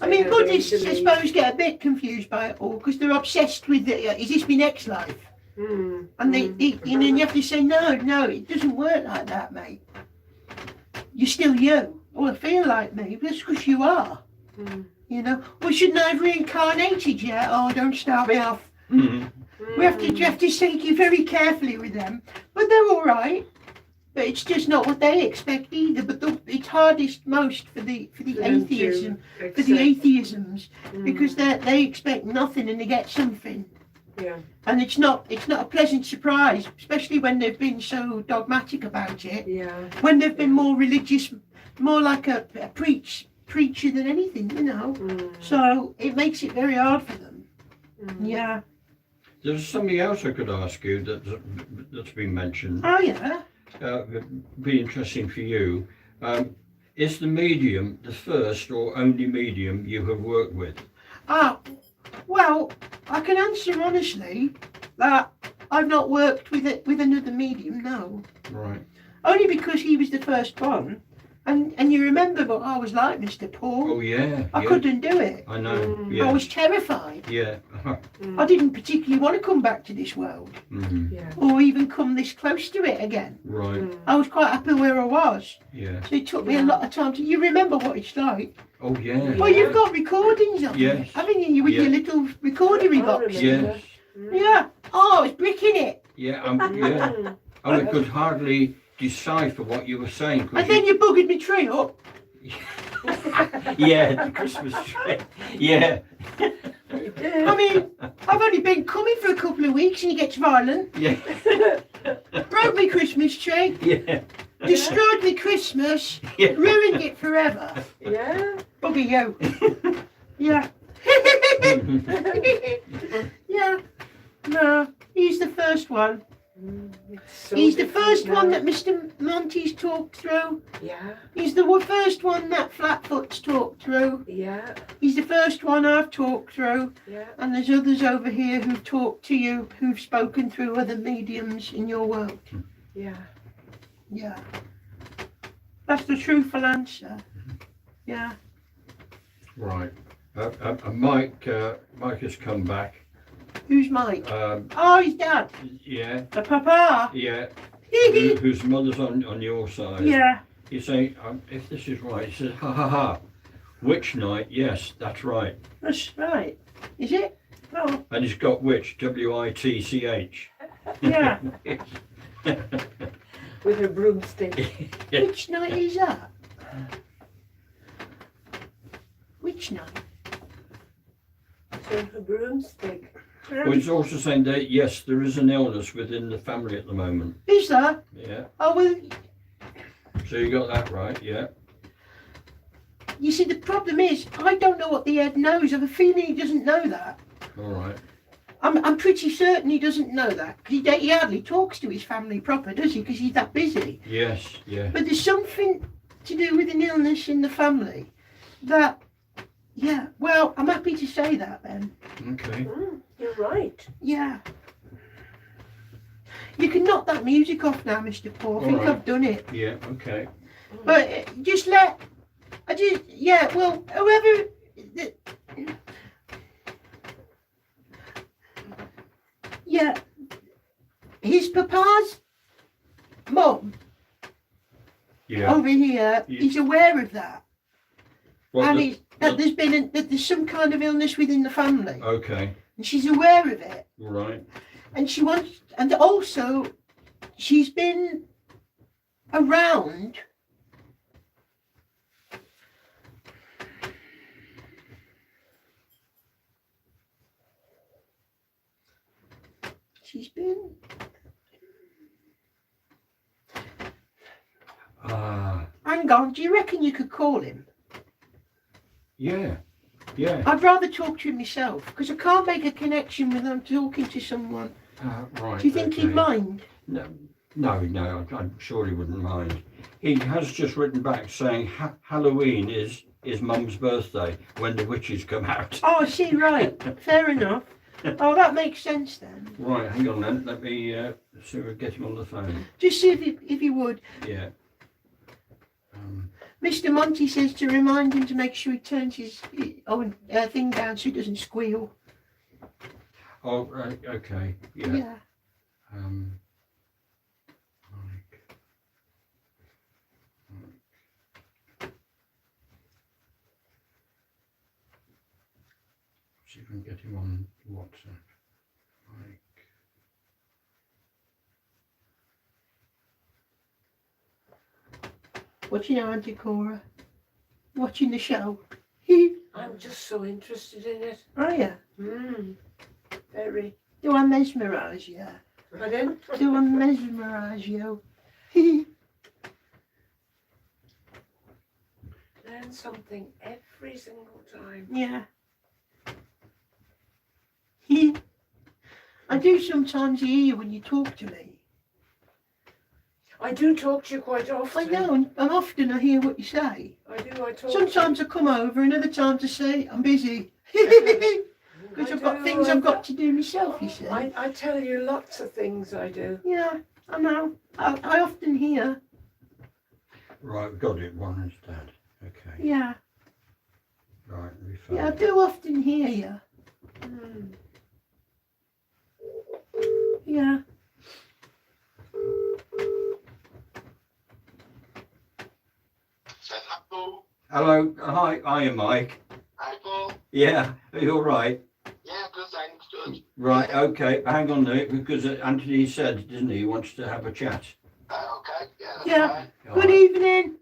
I mean, They don't Buddhists, I believe. suppose, get a bit confused by it all, because they're obsessed with is this my next life? And you have to say, no, it doesn't work like that, mate. You're still you. Or feel like me, that's because you are. You know, well, shouldn't I have reincarnated yet? Oh, don't start me off. You have to take it very carefully with them. But they're all right. But it's just not what they expect either. But it's hardest most for the atheism, for the atheisms, because they expect nothing and they get something. Yeah. And it's not a pleasant surprise, especially when they've been so dogmatic about it. Yeah. When they've been more religious, more like a preacher than anything, you know. So it makes it very hard for them. Yeah. There's something else I could ask you that's been mentioned. Oh yeah. Be interesting for you. Is the medium the first or only medium you have worked with? Well, I can answer honestly that I've not worked with another medium, no. Right. Only because he was the first one. And you remember what I was like, Mr. Paul? Oh yeah. I couldn't do it. I know. I Yeah. was terrified. Yeah. I didn't particularly want to come back to this world Yeah. or even come this close to it again. Right. I was quite happy where I was. Yeah. So it took me a lot of time to... You remember what it's like? Oh yeah. Well, you've got recordings of Yes. it, haven't you? With your Yeah. little recordery I box. remember. Yes. Yeah. Oh, it's bricking it. Yeah, yeah. And we could hardly decipher what you were saying. And then you buggered me tree up. Yeah, the Christmas tree. Yeah, I mean, I've only been coming for a couple of weeks and he gets violent. yeah, Broke me Christmas tree. yeah, Destroyed me Christmas. yeah. Ruined it forever. Yeah. Bugger you. Yeah. Yeah. No, he's the first one. It's so He's the different first one now. that Mr. Monty's talked through. Yeah. He's the first one that Flatfoot's talked through. Yeah. He's the first one I've talked through. Yeah. And there's others over here who've talked to you, who've spoken through other mediums in your world. Yeah. Yeah. That's the truthful answer. Yeah. Right. Mike has come back. Who's Mike? Um, Oh, his dad. yeah, The papa. yeah. Whose mother's on your side. Yeah. You say, if this is right, he says, ha ha ha. Witch night, yes, that's right. That's right. Is it? Oh, And he's got witch, W-I-T-C-H. yeah. With a broomstick. Which night is that? Which night? With a broomstick. Well, he's also saying that, yes, there is an illness within the family at the moment. Is there? Yeah. Oh, well, So you got that right, yeah. you see, the problem is, I don't know what the head knows. I have a feeling he doesn't know that. All right. I'm pretty certain he doesn't know that. He hardly talks to his family proper, does he? Because he's that busy. Yes, yeah. But there's something to do with an illness in the family that, yeah, well, I'm happy to say that then. Okay. You're right. Yeah. You can knock that music off now, Mr. Paul. I think All right. I've done it. Yeah, okay. But yeah, well, whoever, yeah, his papa's mum Yeah. over here Yeah. is aware of that. Well, And the- that there's some kind of illness within the family. okay. And she's aware of it. All right. And she wants, and also she's been around she's been hang on, do you reckon you could call him? Yeah. Yeah. I'd rather talk to him myself because I can't make a connection when I'm talking to someone. Right. Do you think he'd okay. mind? No, I'm sure he wouldn't mind. He has just written back saying Halloween is Mum's birthday when the witches come out. Oh, I see, right. Fair enough. Oh, that makes sense then. Right, hang on then. Let me see if we get him on the phone. Just see if he would. Yeah. Mr. Monty says to remind him to make sure he turns his own thing down so he doesn't squeal. Oh, right, okay. Yeah. Yeah. Mike. See if we can get him on WhatsApp. Mike. Watching Auntie Cora. Watching the show. I'm just so interested in it. Are you? Very. Do I mesmerise you? Pardon? Do I mesmerise you? Learn something every single time. Yeah. I do sometimes hear you when you talk to me. I do talk to you quite I often. know, and often I hear what you say. I do. I talk. Sometimes I come over and other times I say I'm busy. Because I've got things I've got to do myself, you see. I tell you lots of things I do. Yeah, I know. I often hear. Right, we've got it one instead. Okay. Yeah, Right, we yeah, I found it. do often hear you. Yeah. Hello, hi, Mike. Hi, Paul. Yeah, are you all right? Yeah, good, thanks, good. Right, okay, hang on there, because Anthony said, didn't he wants to have a chat. Okay, yeah, that's Yeah. fine. All Good right. evening.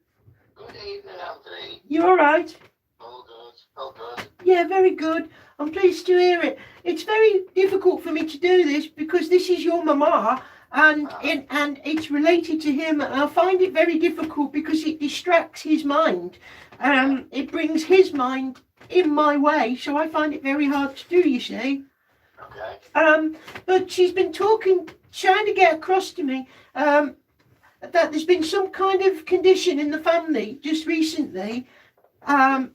Good evening, Anthony. You all right? All good, all good. Yeah, very good. I'm pleased to hear it. It's very difficult for me to do this because this is your mama and it's related to him. And I find it very difficult because it distracts his mind. It brings his mind in my way, so I find it very hard to do, you see. Okay. But she's been trying to get across to me that there's been some kind of condition in the family just recently, or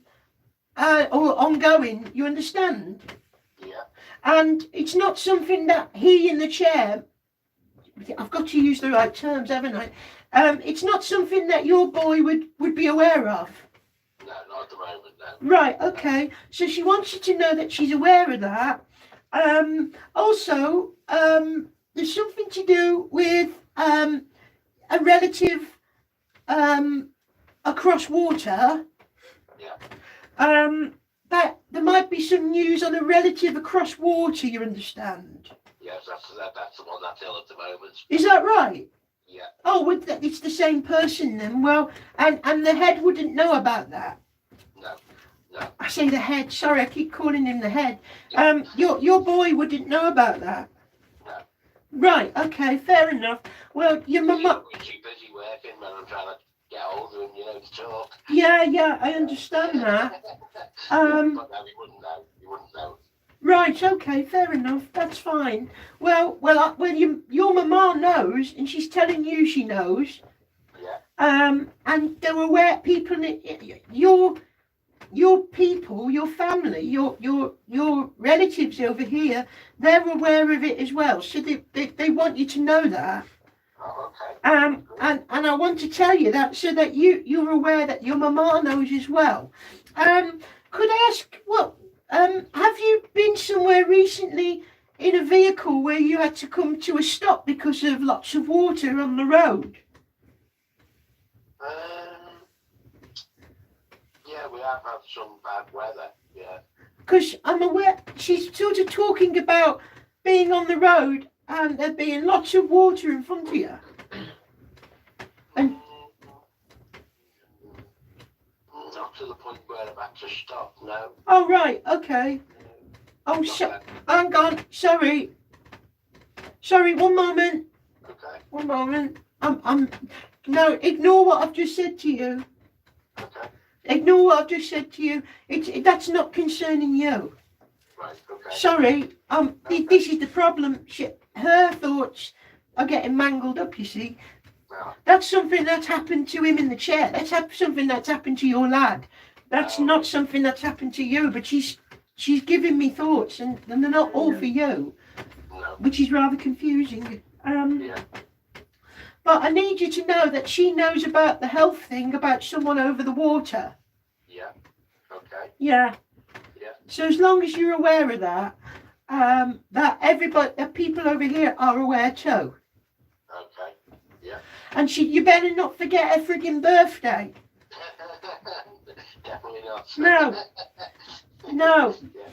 ongoing, you understand? Yeah. And it's not something that he in the chair, I've got to use the right terms, haven't I? It's not something that your boy would be aware of. No, not at the moment, no. Right, okay. So she wants you to know that she's aware of that. Also, there's something to do with a relative across water. Yeah. That there might be some news on a relative across water, you understand? Yes, that's the one that's ill at the moment. Is that right? Yeah. Oh, well, it's the same person then. Well, and the head wouldn't know about that. No. No. I say the head. Sorry, I keep calling him the head. Your boy wouldn't know about that. No. Right. Okay. Fair enough. Well, your mama. Is she busy working when I'm trying to get hold of him, you know, to talk? Yeah. I understand that. But no, he wouldn't know. He wouldn't know. Right. Okay. Fair enough. That's fine. Well. Your mama knows, and she's telling you she knows. Yeah. And they're aware. People. Your people, your family, your relatives over here, they're aware of it as well. So they want you to know that. Oh, okay. And I want to tell you that so that you're aware that your mama knows as well. Could I ask have you been somewhere recently in a vehicle where you had to come to a stop because of lots of water on the road? Yeah, we have had some bad weather. Yeah. Because I'm aware she's sort of talking about being on the road and there being lots of water in front of you. And not to the point where I've had to stop. No. oh right, okay. Oh, hang on. Sorry. One moment. Okay. One moment. No. Ignore what I've just said to you. Okay. Ignore what I've just said to you. That's not concerning you. Right. Okay. Sorry. This is the problem. Her thoughts are getting mangled up. You see. Well, That's something that's happened to him in the chair. That's something that's happened to your lad. That's not something that's happened to you. But she's giving me thoughts, and they're not all for you, no. which is rather confusing. Yeah. But I need you to know that she knows about the health thing about someone over the water. Yeah. Okay. Yeah. Yeah. So as long as you're aware of that, that people over here are aware too. Okay. Yeah. And you better not forget her frigging birthday. Definitely not. No. No. Yeah.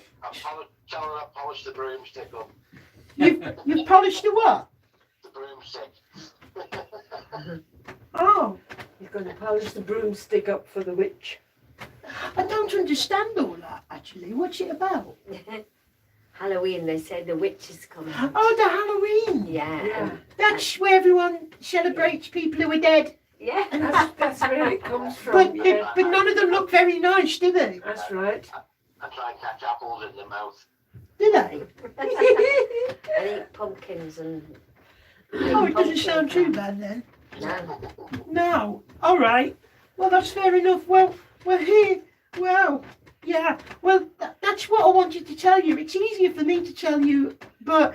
Tell her I polished the broomstick up. You've polished the what? The broomstick. Oh, You're going to polish the broomstick up for the witch. I don't understand all that actually. What's it about? Halloween, they say the witch is coming. Oh, the Halloween. Yeah. Yeah. That's where everyone celebrates people who are dead. Yeah. That's where it comes from. But none of them look very nice, do they? That's right. I try and catch apples in the mouth. Do they? And eat pumpkins and. Oh, it doesn't sound too bad then. No. No. All right. Well, that's fair enough. Well, here. Well, yeah. Well, that's what I wanted to tell you. It's easier for me to tell you, but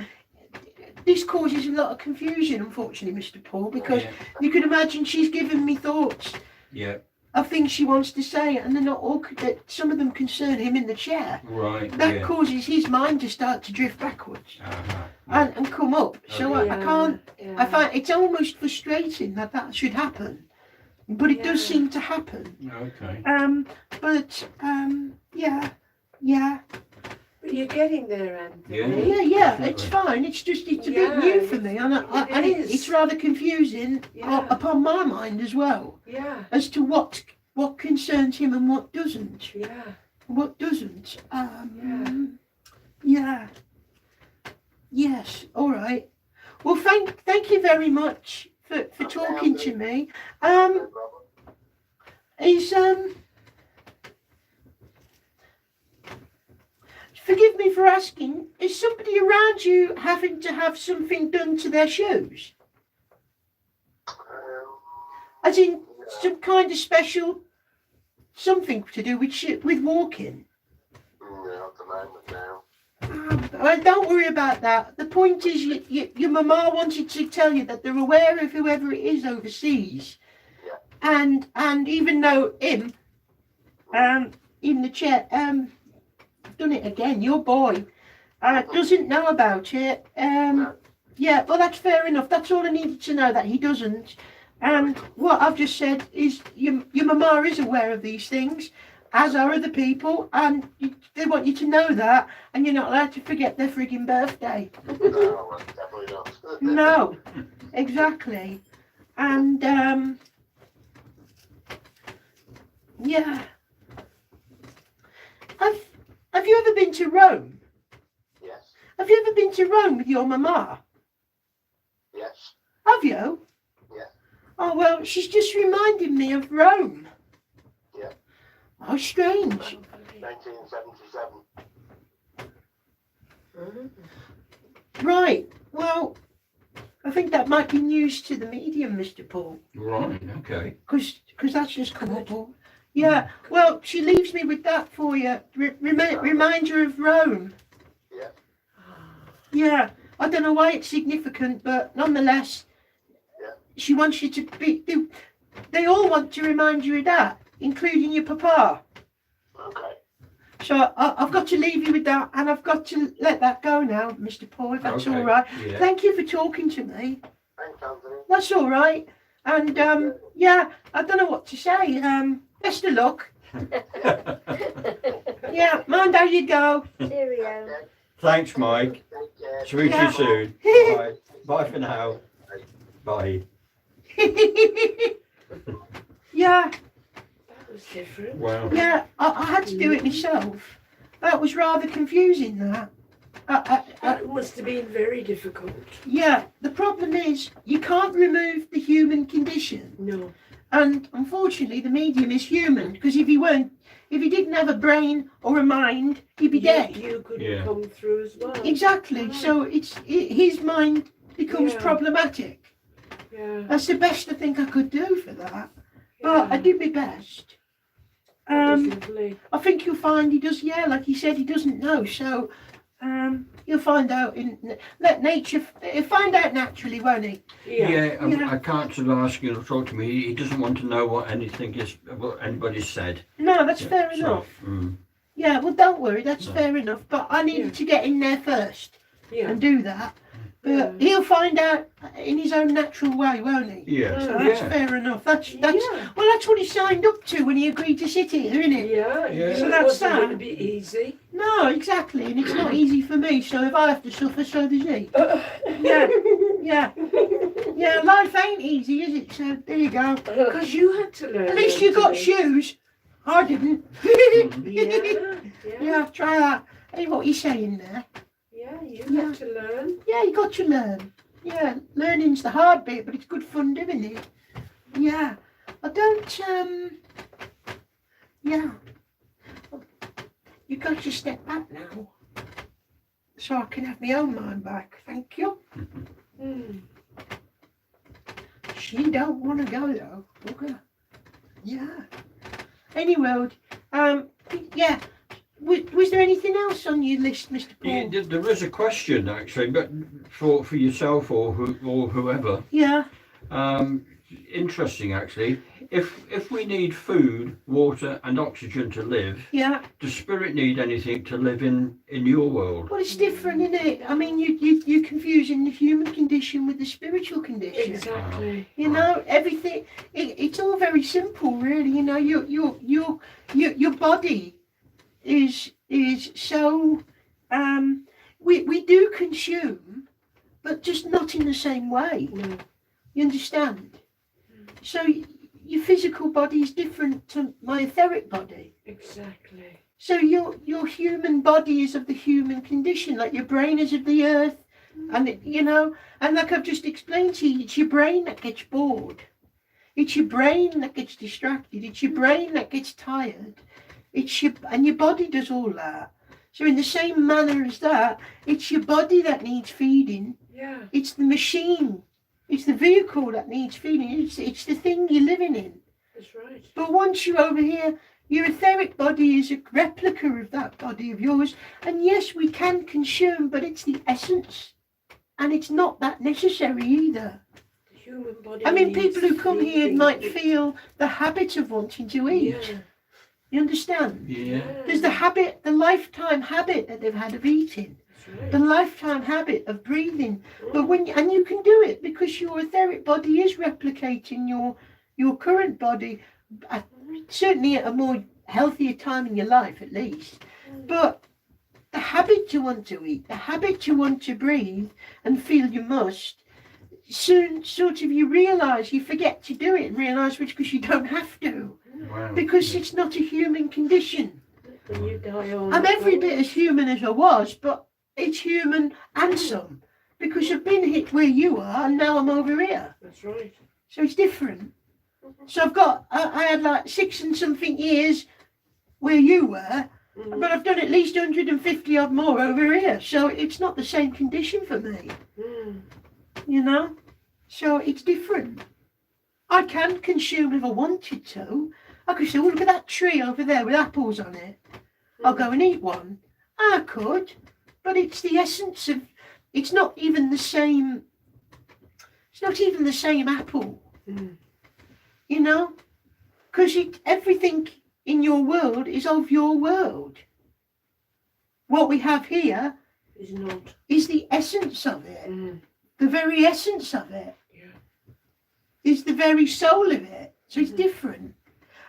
this causes a lot of confusion, unfortunately, Mr. Paul, because you can imagine she's given me thoughts Yeah. of things she wants to say, and they're not all. Some of them concern him in the chair. Right. That Yeah. causes his mind to start to drift backwards Uh-huh. and come up. So I can't. Yeah. I find it's almost frustrating that should happen, but it does Yeah. seem to happen. Okay. Yeah. But you're getting there, Anthony. Yeah. Yeah, it's fine. It's just it's a bit new for me, and is. it's rather confusing Yeah. upon my mind as well Yeah, as to what concerns him and what doesn't. yeah. What doesn't? Yeah. Yes. All right. Well, thank you very much for talking to me. No problem. Is forgive me for asking, is somebody around you having to have something done to their shoes? As in some kind of special something to do with walking? No, at the moment now. Well, don't worry about that. The point is, your mama wanted to tell you that they're aware of whoever it is overseas, Yeah. and even though him, in the chair, I've done it again. Your boy, doesn't know about it. Yeah, well, that's fair enough. That's all I needed to know, that he doesn't. And what I've just said is, your mama is aware of these things, as are other people, and they want you to know that, and you're not allowed to forget their frigging birthday. No, well, definitely not. No, exactly. And yeah. Have you ever been to Rome? Yes. Have you ever been to Rome with your mama? Yes. Have you? Yeah. Oh well, she's just reminded me of Rome. Yeah. Oh, strange. 1977. Right. Well, I think that might be news to the medium, Mr. Paul. Right, okay. Because that's just come up. Yeah. Well, she leaves me with that for you. Reminder of Rome. Yeah. Yeah. I don't know why it's significant, but nonetheless, Yeah. she wants you to be. They all want to remind you of that, including your papa. Okay. So I've got to leave you with that, and I've got to let that go now, Mr. Paul, if that's Okay, all right. yeah. Thank you for talking to me. Thanks, Anthony. That's all right. And yeah, I don't know what to say. Best of luck. Yeah, mind how you go. Cheerio. Thanks, Mike. Take care. Speak to Yeah. you soon. Bye. Bye for now. Bye. Yeah, That was different. Wow. yeah, I had to do it myself. That was rather confusing, that. That must have been very difficult. Yeah, the problem is you can't remove the human condition. No. And unfortunately, the medium is human, because if he didn't have a brain or a mind, he'd be dead. You could Yeah. come through as well. Exactly. So his mind becomes Yeah. problematic. Yeah. That's the best I think I could do for that. But I Yeah. did my best. That was lovely. I think you'll find he does. Yeah, like he said, he doesn't know. So you'll find out let nature. He'll find out naturally, won't he? Yeah. Yeah. I can't sort of ask him to talk to me. He doesn't want to know what anybody's said. No, that's Yeah, fair so, enough. mm. Yeah, well, don't worry, that's No. fair enough. But I needed Yeah. to get in there first Yeah. and do that. But he'll find out in his own natural way, won't he? Yeah. So that's Yeah. fair enough. That's Yeah. well, that's what he signed up to when he agreed to sit here, isn't it? Yeah. Yeah. So So that's that's not going that. to be easy. No, exactly, and it's not easy for me. So if I have to suffer, so does he. Yeah, yeah, yeah. Life ain't easy, is it? So there you go. Because you had to learn. At least you got Anthony. shoes. I didn't. Yeah. Yeah. Yeah, try that. Hey, what are you saying there? Yeah. You Yeah. had to learn. Yeah, you got to learn. Yeah, learning's the hard bit, but it's good fun doing it. Yeah, I don't. Yeah, you got to step back now, so I can have my own mind back. Thank you. Mm. She don't want to go though. Bugger. Yeah. Anyway, yeah. Was there anything else on your list, Mr. Paul? Yeah, there is a question actually, but for yourself or whoever. Yeah. Interesting actually. If we need food, water, and oxygen to live, Yeah. does spirit need anything to live in your world? Well, it's different, isn't it? I mean, you're confusing the human condition with the spiritual condition. Exactly. You know, everything. It's all very simple, really. You know, your body is so we do consume, but just not in the same way. No. You understand? So your physical body is different to my etheric body. Exactly. So your human body is of the human condition, like your brain is of the earth, and and like I've just explained to you, it's your brain that gets bored. It's your brain that gets distracted. It's your brain that gets tired. And your body does all that. So in the same manner as that, it's your body that needs feeding. Yeah. It's the machine. It's the vehicle that needs feeding. It's the thing you're living in. That's right. But once you're over here, your etheric body is a replica of that body of yours. And yes, we can consume, but it's the essence. And it's not that necessary either. The human body. I mean, needs people who come here feeding. might feel the habit of wanting to eat. Yeah. You understand? Yeah. There's the habit, the lifetime habit that they've had of eating, That's right. the lifetime habit of breathing. But and you can do it because your etheric body is replicating your current body, certainly at a more healthier time in your life at least. But the habit to want to eat, the habit to want to breathe and feel you must, soon sort of you realise you forget to do it and realise which because you don't have to. Wow. Because it's not a human condition. When you die on I'm every bit as human as I was, but it's human and some. Because I've been hit where you are and now I'm over here. That's right. So it's different. So I had like 6 and something years where you were, but I've done at least 150 odd more over here. So it's not the same condition for me, you know? So it's different. I can consume if I wanted to. I could say, oh, look at that tree over there with apples on it. I'll go and eat one. I could, but it's the essence of, it's not even the same apple, you know? Because everything in your world is of your world. What we have here Is not. is the essence of it. The very essence of it is the very soul of it. So it's different.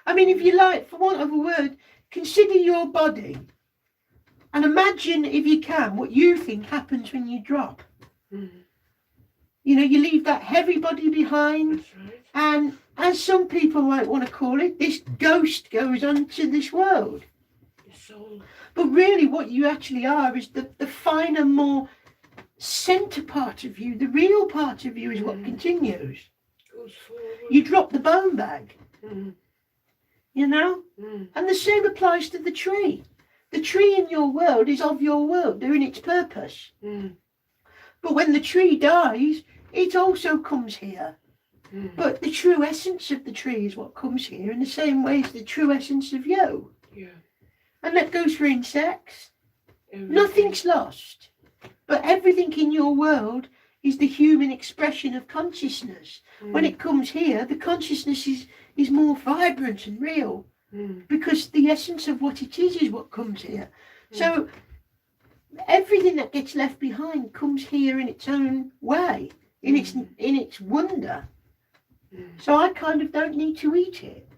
I mean, if you like, for want of a word, consider your body and imagine, if you can, what you think happens when you drop. You know, you leave that heavy body behind, That's right. and as some people might want to call it, this ghost goes onto this world. Your soul. But really what you actually are is the finer, more centre part of you, the real part of you is what continues. Goes forward. You drop the bone bag, you know? Mm. And the same applies to the tree. The tree in your world is of your world, doing its purpose. But when the tree dies, it also comes here. But the true essence of the tree is what comes here in the same way as the true essence of you. Yeah. And that goes for insects. Everything. Nothing's lost. But everything in your world is the human expression of consciousness. When it comes here, the consciousness is more vibrant and real. Because the essence of what it is what comes here. So everything that gets left behind comes here in its own way, in its wonder. So I kind of don't need to eat it.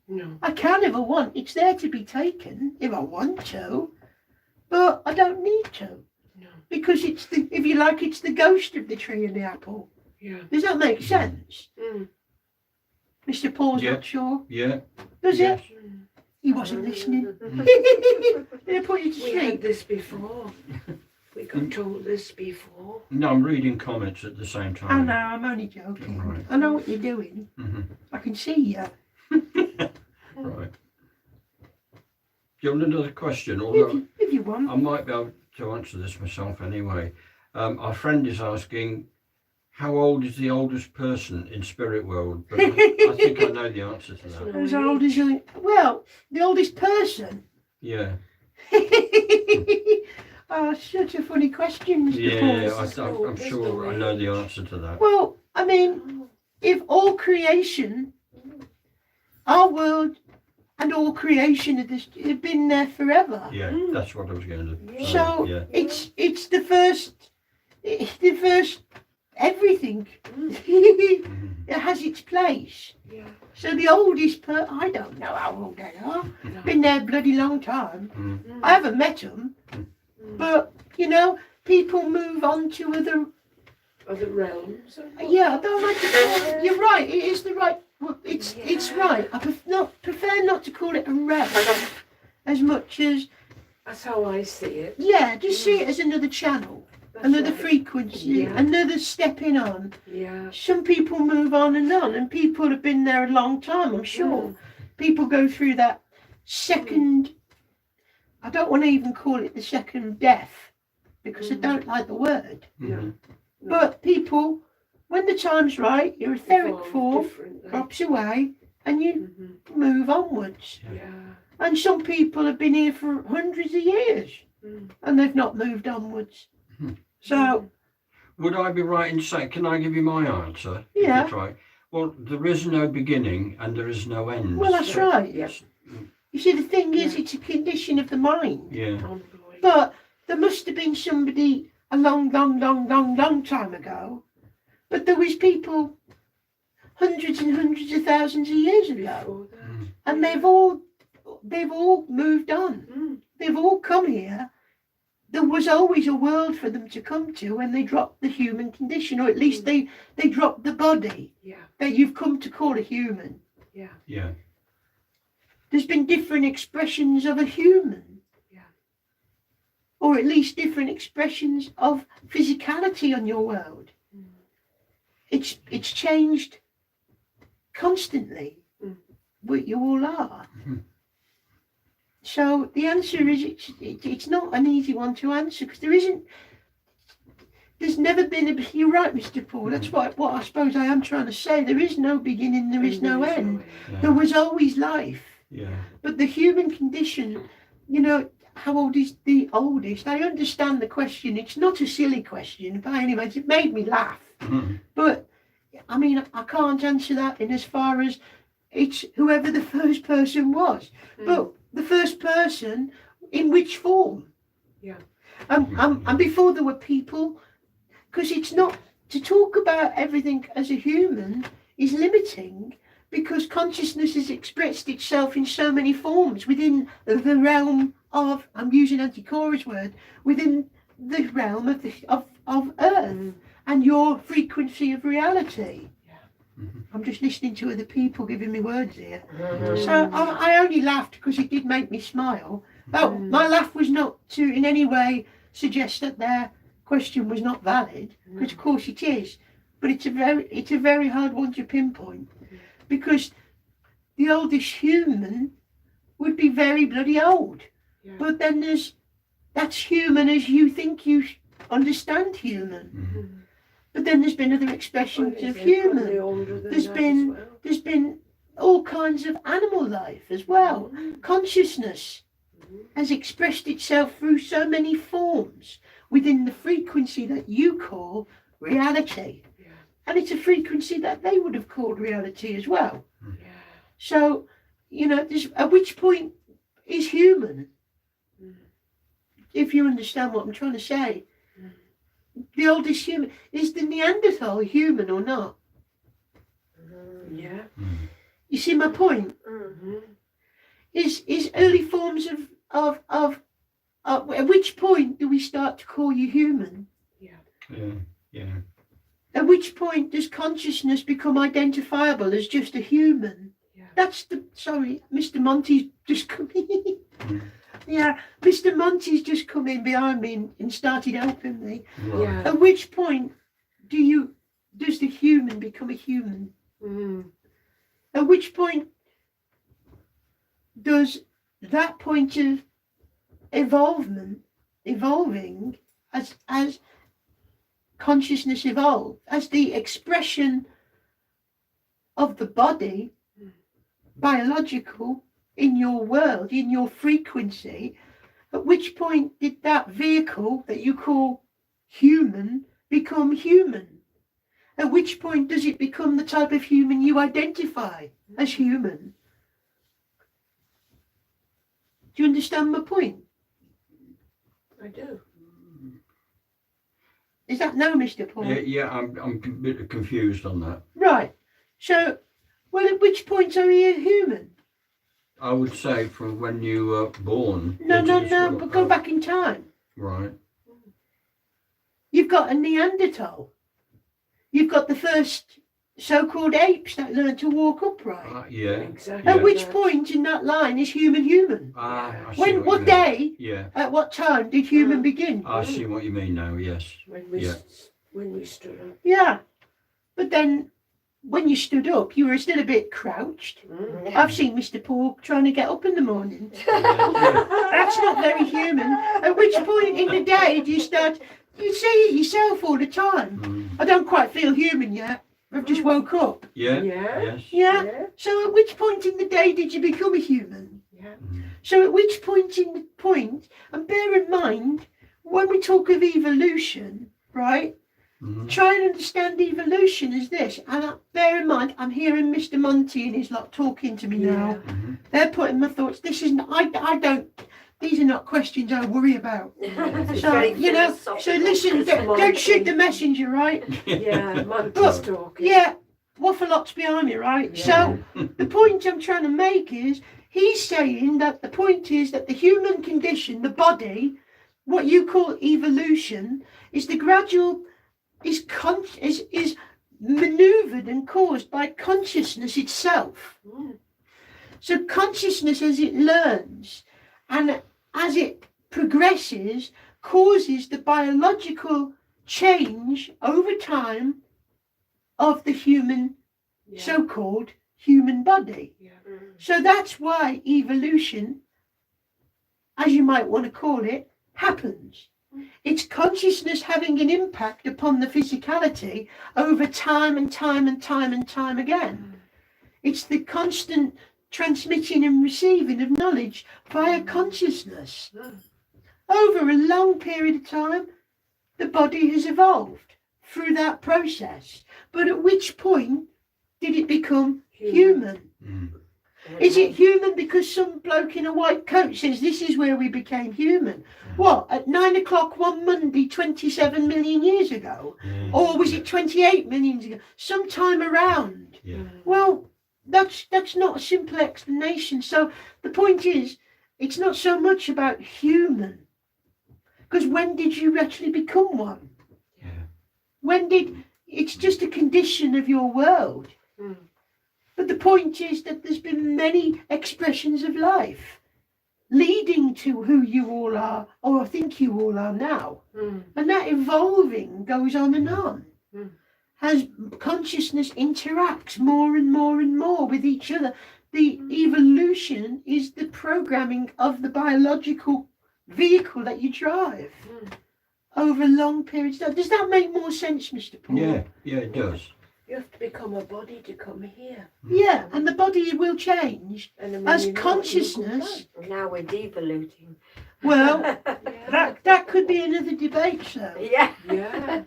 No. I can if I want. It's there to be taken if I want to, but I don't need to. No. Because it's the, if you like, it's the ghost of the tree and the apple. Yeah. Does that make sense? Mr. Paul's Yeah. not sure. Yeah. Does Yes. it? He wasn't listening. Did I put you to We had sleep? this before. We got told this before. No, I'm reading comments at the same Oh time. no, I'm only joking. Right. I know what you're doing. Mhm. I can see you. Right. Do you want another question? Although If you want. I might be able to answer this myself anyway. Our friend is asking, how old is the oldest person in spirit world? But I think I know the answer to that. As old as you. Well, the oldest person. Yeah. Oh, such a funny question, Mr. Yeah, Paul. I'm sure I know the answer to that. Well, I mean, if all creation, our world and all creation have been there forever. Yeah, that's what I was going to say. So yeah. it's the first everything. Mhm. It has its place. Yeah. So the oldest I don't know how old they are. Been there a bloody long time. Mm. I haven't met them, But, you know, people move on to Other realms. yeah, I don't like to call it, you're right, it is the right, well, it's right. I prefer not to call it a realm as much as, That's how I see it. yeah, just see it as another channel, That's another right. frequency, Yeah. another stepping on. Yeah. Some people move on, and people have been there a long time, I'm sure. People go through that second, I don't want to even call it the second death, because I don't like the word. Mhm. But people, when the time's right, your etheric Evolve form differently. drops away and you move onwards. Yeah. And some people have been here for hundreds of years and they've not moved onwards. So, Would I be right in saying, can I give you my answer? Yeah. If it's right. Well, there is no beginning and there is no end. well, that's right. Yeah. You see, the thing is, it's a condition of the mind. Yeah. But there must have been somebody a long time ago. But there was people hundreds and hundreds of thousands of years ago. Before that. And they've all moved on. Mm. They've all come here. There was always a world for them to come to when they dropped the human condition, or at least they dropped the body Yeah. that you've come to call a human. Yeah. Yeah. There's been different expressions of a human. Yeah. Or at least different expressions of physicality on your world. It's changed constantly. What you all are. So the answer is it's not an easy one to answer, because there's never been you're right, Mr. Paul, that's what I suppose I am trying to say. There is no beginning, there is no end. There was always life. Yeah. But the human condition, you know, how old is the oldest? I understand the question. It's not a silly question by any means. It made me laugh. But I mean, I can't answer that in as far as it's whoever the first person was. But the first person, in which form? Yeah. And before there were people, because it's not, to talk about everything as a human is limiting, because consciousness has expressed itself in so many forms within the realm of, I'm using Auntie Cora's word, within the realm of Earth and your frequency of reality. I'm just listening to other people giving me words here. So I only laughed because it did make me smile. But my laugh was not to in any way suggest that their question was not valid, because of course it is. But it's a very hard one to pinpoint, because the oldest human would be very bloody old. Yeah. But then that's human as you think you understand human. But then there's been other expressions of human. There's been all kinds of animal life as well. Consciousness has expressed itself through so many forms within the frequency that you call reality. Yeah. And it's a frequency that they would have called reality as well. Yeah. So, you know, at which point is human? If you understand what I'm trying to say. The oldest human, is the Neanderthal human or not? Yeah. You see my point? Is early forms of at which point do we start to call you human? Yeah. At which point does consciousness become identifiable as just a human? Yeah. That's sorry, Mr. Monty's just come in. Yeah, Mr. Monty's just come in behind me and started helping me. Yeah. At which point does the human become a human? At which point does that point of evolving as consciousness evolved, as the expression of the body, biological, in your world, in your frequency, at which point did that vehicle that you call human become human? At which point does it become the type of human you identify as human? Do you understand my point? I do. Is that no, Mr. Paul? Yeah, I'm a bit confused on that. Right. So, well, at which point are you human? I would say from when you were born. No, but go back in time. Right. You've got a Neanderthal. You've got the first so-called apes that learned to walk upright. Yeah. Exactly. At Yeah. which point in that line is human? I see When, you what mean. day, Yeah. at what time did human begin? I see what you mean now. Yes. When we Yeah. when we stood up. Yeah. But then when you stood up, you were still a bit crouched. Mm. I've seen Mr. Pork trying to get up in the morning. Yeah. That's not very human. At which point in the day do you start, you say it yourself all the time. Mm. I don't quite feel human yet. I've just woke up. Yeah. Yeah. Yes. Yeah. Yeah. So at which point in the day did you become a human? Yeah. So at which point in the point, and bear in mind, when we talk of evolution, right, Mhm. try and understand evolution as this. And bear in mind, I'm hearing Mr. Monty and his lot talking to me now. Mhm. They're putting my thoughts. This isn't, I don't, these are not questions I worry about. It's So, very you know, so philosophical. listen, It's don't shoot the Monty. messenger, right? Yeah. But- Monty's talking. Yeah, waffle lots behind me, right? Yeah. So the point I'm trying to make is, he's saying that the point is that the human condition, the body, what you call evolution, is the gradual, is maneuvered and caused by consciousness itself. Mm. So consciousness, as it learns and as it progresses, causes the biological change over time of the human, Yeah. so-called human body. Yeah. So that's why evolution, as you might want to call it, happens. It's consciousness having an impact upon the physicality over time and time and time and time again. It's the constant transmitting and receiving of knowledge via consciousness. Over a long period of time, the body has evolved through that process. But at which point did it become human? Mm. Is it human because some bloke in a white coat says this is where we became human? What, at 9 o'clock one Monday 27 million years ago? Yeah. Or was it 28 million years ago? Sometime around. Yeah. Well, that's not a simple explanation. So the point is, it's not so much about human. Because when did you actually become one? Yeah. When did, it's just a condition of your world. Mm. But the point is that there's been many expressions of life leading to who you all are, or I think you all are now. Mm. And that evolving goes on and on. Mm. As consciousness interacts more and more and more with each other. The evolution is the programming of the biological vehicle that you drive Mm. over long periods of time. Does that make more sense, Mr. Paul? Yeah. Yeah. It does. You have to become a body to come here. Yeah, and the body will change. And then when As you know it, consciousness, Now we're devoluting. well, you come back. that could be another debate, so. Yeah. Yeah.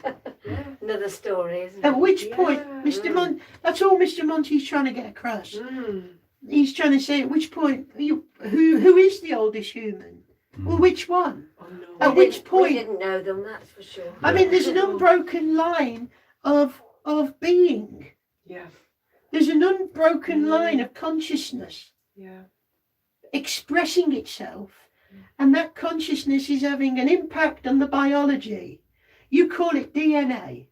Yeah. Another story, isn't At it? which point, Yeah. Mr. That's all Mr. Monty's trying to get across. Mm. He's trying to say at which point, who is the oldest human? Well, which one? Oh, no. At We which didn't- point- We didn't know them, that's for sure. I mean, there's an unbroken line of being. Yeah. There's an unbroken line of consciousness Yeah. expressing itself, and that consciousness is having an impact on the biology. You call it DNA.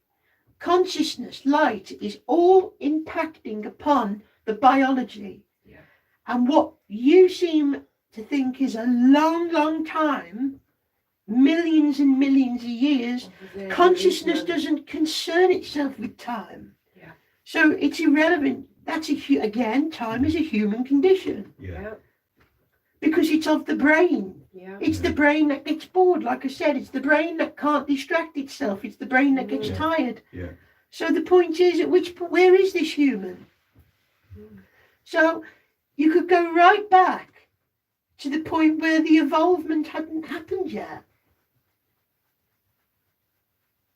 Consciousness, light, is all impacting upon the biology. Yeah. And what you seem to think is a long, long time, millions and millions of years, Over there, consciousness there is doesn't concern itself with time. Yeah. So it's irrelevant. That's again, time is a human condition no- Yeah. Yeah. because it's of the brain. Yeah. It's the brain that gets bored, like I said. It's the brain that can't distract itself. It's the brain that gets Yeah. tired. Yeah. So the point is, where is this human? Mm. So you could go right back to the point where the evolvement hadn't happened yet.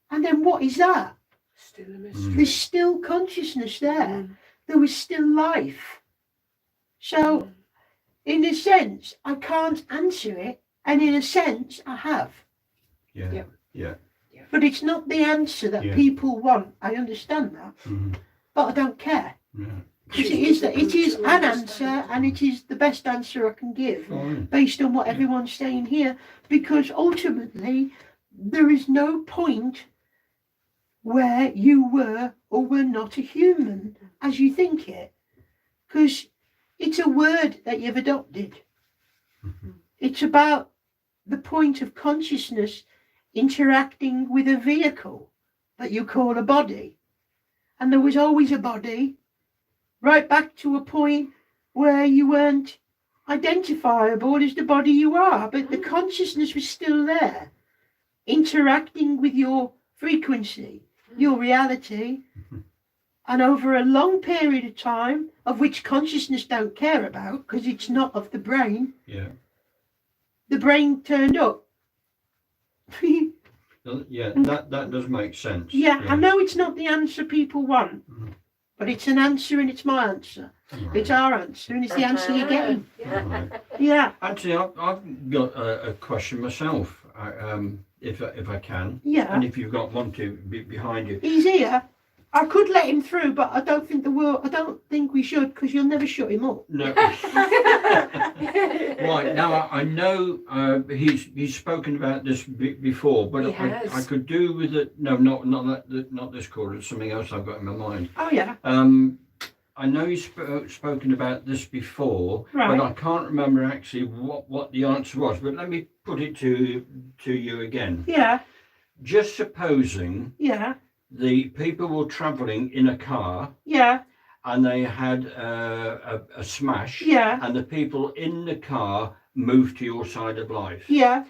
And then what is that? Still a mystery. There's still consciousness there. Mm. There was still life. So, in a sense, I can't answer it, and in a sense, I have. Yeah. Yeah. Yeah. But it's not the answer that Yeah. people want. I understand that, Mhm. but I don't care. Yeah. Because it is it is to an understand. answer, and it is the best answer I can give Fine. based on what everyone's saying here, because ultimately there is no point where you were or were not a human as you think it, because it's a word that you've adopted. It's about the point of consciousness interacting with a vehicle that you call a body. And there was always a body, right back to a point where you weren't identifiable as the body you are, but the consciousness was still there, interacting with your frequency, your reality, and over a long period of time, of which consciousness don't care about because it's not of the brain, Yeah. the brain turned up. Yeah, that does make sense. Yeah, I Yes. know it's not the answer people want, Mhm. but it's an answer and it's my answer. Right. It's our answer and it's the answer you're getting. Right. Yeah, Actually, I've got a question myself, if I can, yeah. and if you've got one to be behind you. He's here. I could let him through, but I don't think we should, because you'll never shut him up. No. Right now, I know he's spoken about this before, but He I has. could do with it. No, not this call. It's something else I've got in my mind. Oh yeah, I know he's spoken about this before, Right. but I can't remember actually what the answer was. But let me put it to you again. yeah, Just supposing yeah, the people were travelling in a car yeah, and they had a smash, yeah, and the people in the car moved to your side of life. yeah.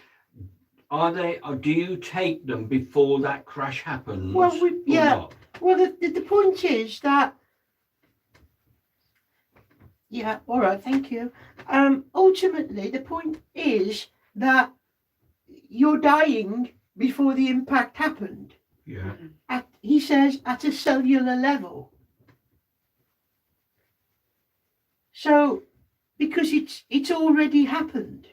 Do you take them before that crash happens? Well, or yeah. not? Well, the point is that. Yeah, all right, thank you. Ultimately, the point is that you're dying before the impact happened. Yeah. He says at a cellular level. So, because it's already happened.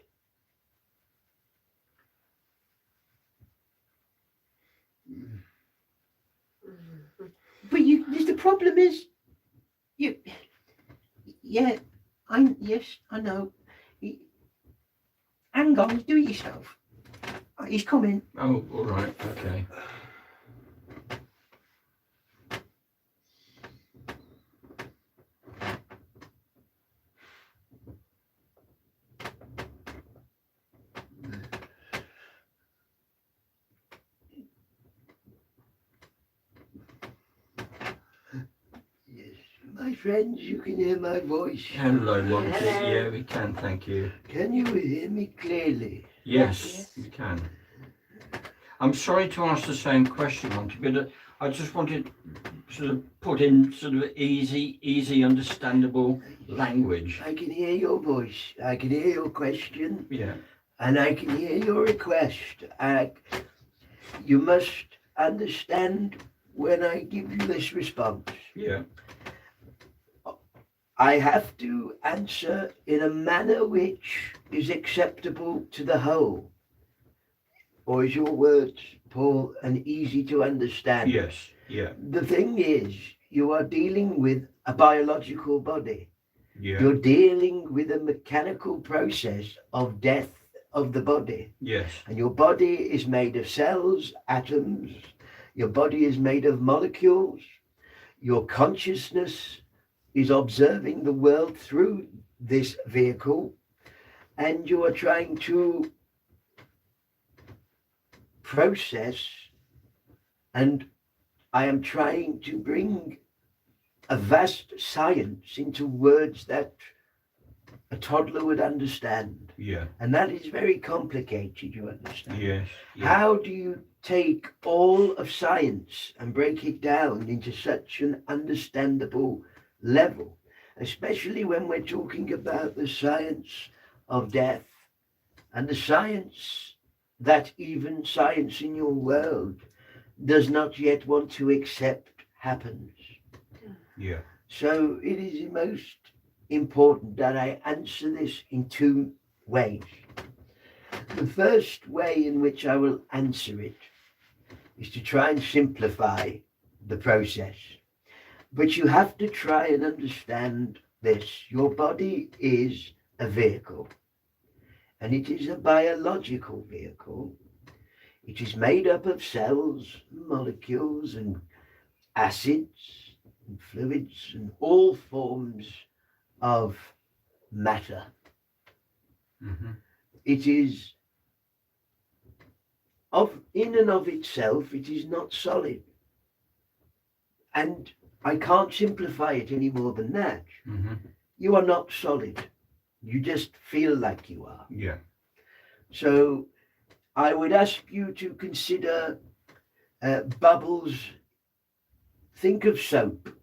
But the problem is, yeah, yes, I know. Hang on, do it yourself. He's coming. Oh, all right. Okay. Yes, my friends, you can hear my voice. Hello, Monty. Hello. Yeah, we can. Thank you. Can you hear me clearly? Yes, we can. I'm sorry to ask the same question, Monty, but I just wanted to sort of put in sort of easy, understandable language. I can hear your voice. I can hear your question. Yeah. And I can hear your request. You must understand when I give you this response. Yeah. I have to answer in a manner which is acceptable to the whole. Or is your words, Paul, and easy to understand? Yes. Yeah. The thing is, you are dealing with a biological body. Yeah. You're dealing with a mechanical process of death of the body. Yes. And your body is made of cells, atoms. Your body is made of molecules. Your consciousness is observing the world through this vehicle. And you are trying to process, and I am trying to bring a vast science into words that a toddler would understand. Yeah. And that is very complicated, you understand. Yes. Yeah. How do you take all of science and break it down into such an understandable level, especially when we're talking about the science of death and the science that even science in your world does not yet want to accept happens? Yeah. So it is most important that I answer this in two ways. The first way in which I will answer it is to try and simplify the process. But you have to try and understand this. Your body is a vehicle, and it is a biological vehicle. It is made up of cells, molecules, and acids, and fluids, and all forms of matter. Mm-hmm. It is in and of itself, it is not solid. And I can't simplify it any more than that. Mm-hmm. You are not solid. You just feel like you are. Yeah. So I would ask you to consider bubbles. Think of soap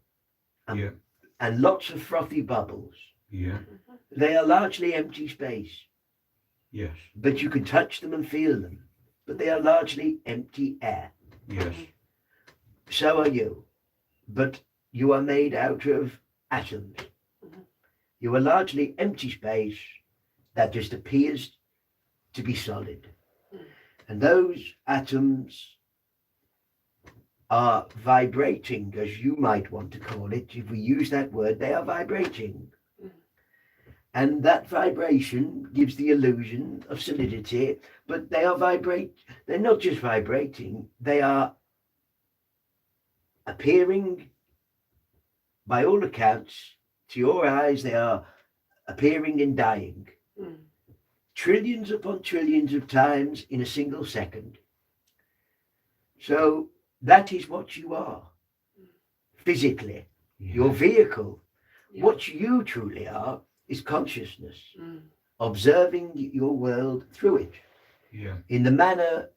Yeah. and lots of frothy bubbles. Yeah. They are largely empty space, Yes. but you can touch them and feel them. But they are largely empty air. Yes. So are you. But you are made out of atoms. You are largely empty space that just appears to be solid. And those atoms are vibrating, as you might want to call it. If we use that word, they are vibrating. And that vibration gives the illusion of solidity, but they're not just vibrating, they are appearing, by all accounts, to your eyes, they are appearing and dying. Trillions upon trillions of times in a single second. So that is what you are, physically. Your vehicle, what you truly are, is consciousness, observing your world through it. Yeah. In the manner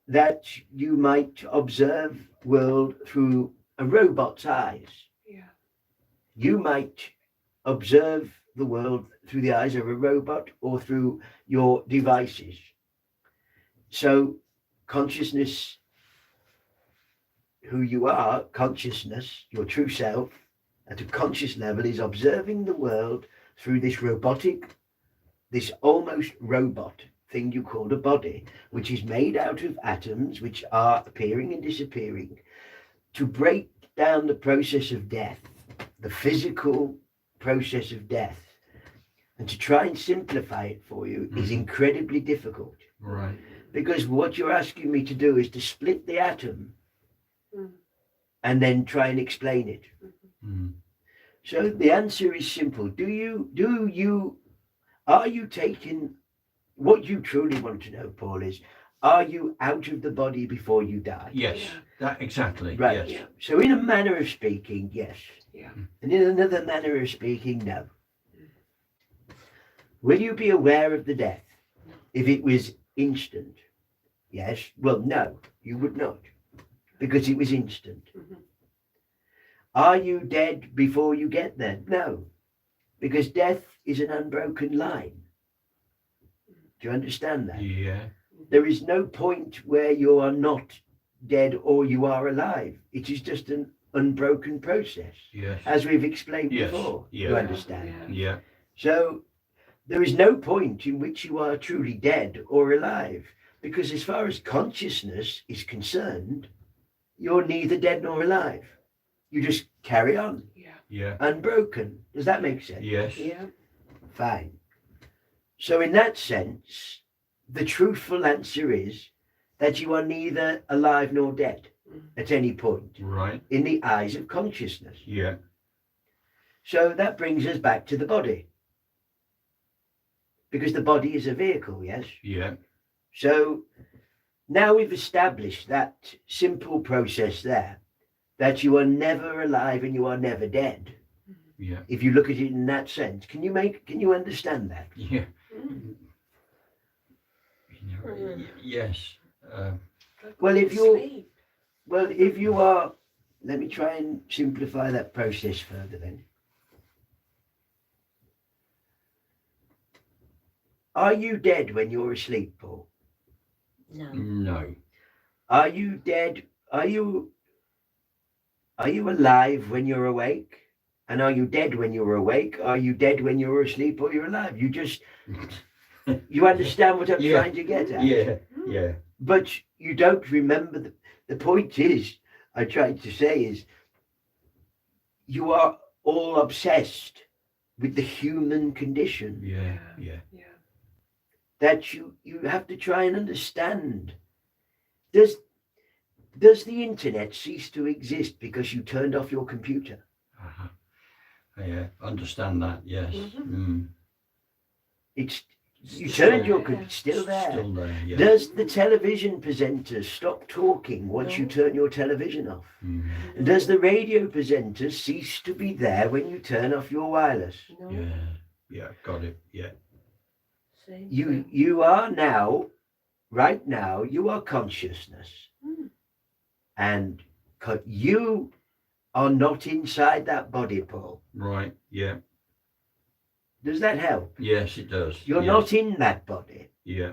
that you might observe world through a robot's eyes. Yeah. You might observe the world through the eyes of a robot or through your devices. So consciousness, who you are, consciousness, your true self, at a conscious level, is observing the world through this robotic, this almost robot thing you call a body, which is made out of atoms which are appearing and disappearing. To break down the process of death, the physical process of death, and to try and simplify it for you is incredibly difficult. Right. Because what you're asking me to do is to split the atom and then try and explain it. Mm. So the answer is simple. Are you taking, what you truly want to know, Paul, is, are you out of the body before you die? Yes. That exactly. Right. Yes. So in a manner of speaking, yes. Yeah. And in another manner of speaking, no. Will you be aware of the death if it was instant? Yes. Well, no, you would not, because it was instant. Are you dead before you get there? No, because death is an unbroken line. Do you understand that? Yeah. There is no point where you are not dead or you are alive. It is just an unbroken process, Yes. as we've explained Yes. before. Yeah. You understand? Yeah. So there is no point in which you are truly dead or alive, because as far as consciousness is concerned, you're neither dead nor alive. You just carry on, Yeah. unbroken. Does that make sense? Yes. Yeah. Fine. So in that sense, the truthful answer is that you are neither alive nor dead at any point Right. in the eyes of consciousness. Yeah. So that brings us back to the body. Because the body is a vehicle, yes? Yeah. So now we've established that simple process there, that you are never alive and you are never dead. Yeah. If you look at it in that sense, can you understand that? Yeah. Yes. Well, if you are, let me try and simplify that process further then. Are you dead when you're asleep, Paul? No. No. Are you dead? Are you alive when you're awake? And are you dead when you're awake? Are you dead when you're asleep or you're alive? You understand what I'm Yeah. trying to get at? Yeah. Yeah. But you don't remember. The point is, I tried to say is, you are all obsessed with the human condition Yeah, yeah. that you have to try and understand. Does the internet cease to exist because you turned off your computer? Uh-huh. Yeah, understand that, yes. Mm. It's you Still turned your there. computer, still there. Still there, yeah. Does the television presenter stop talking once you No. turn your television off? Mm. And does the radio presenter cease to be there when you turn off your wireless? No. Yeah, yeah, got it, yeah. Same You thing. you are now, right now, you are consciousness, and you are not inside that body, Paul. Right, yeah. Does that help? Yes, it does. You're yes. not in that body. Yeah,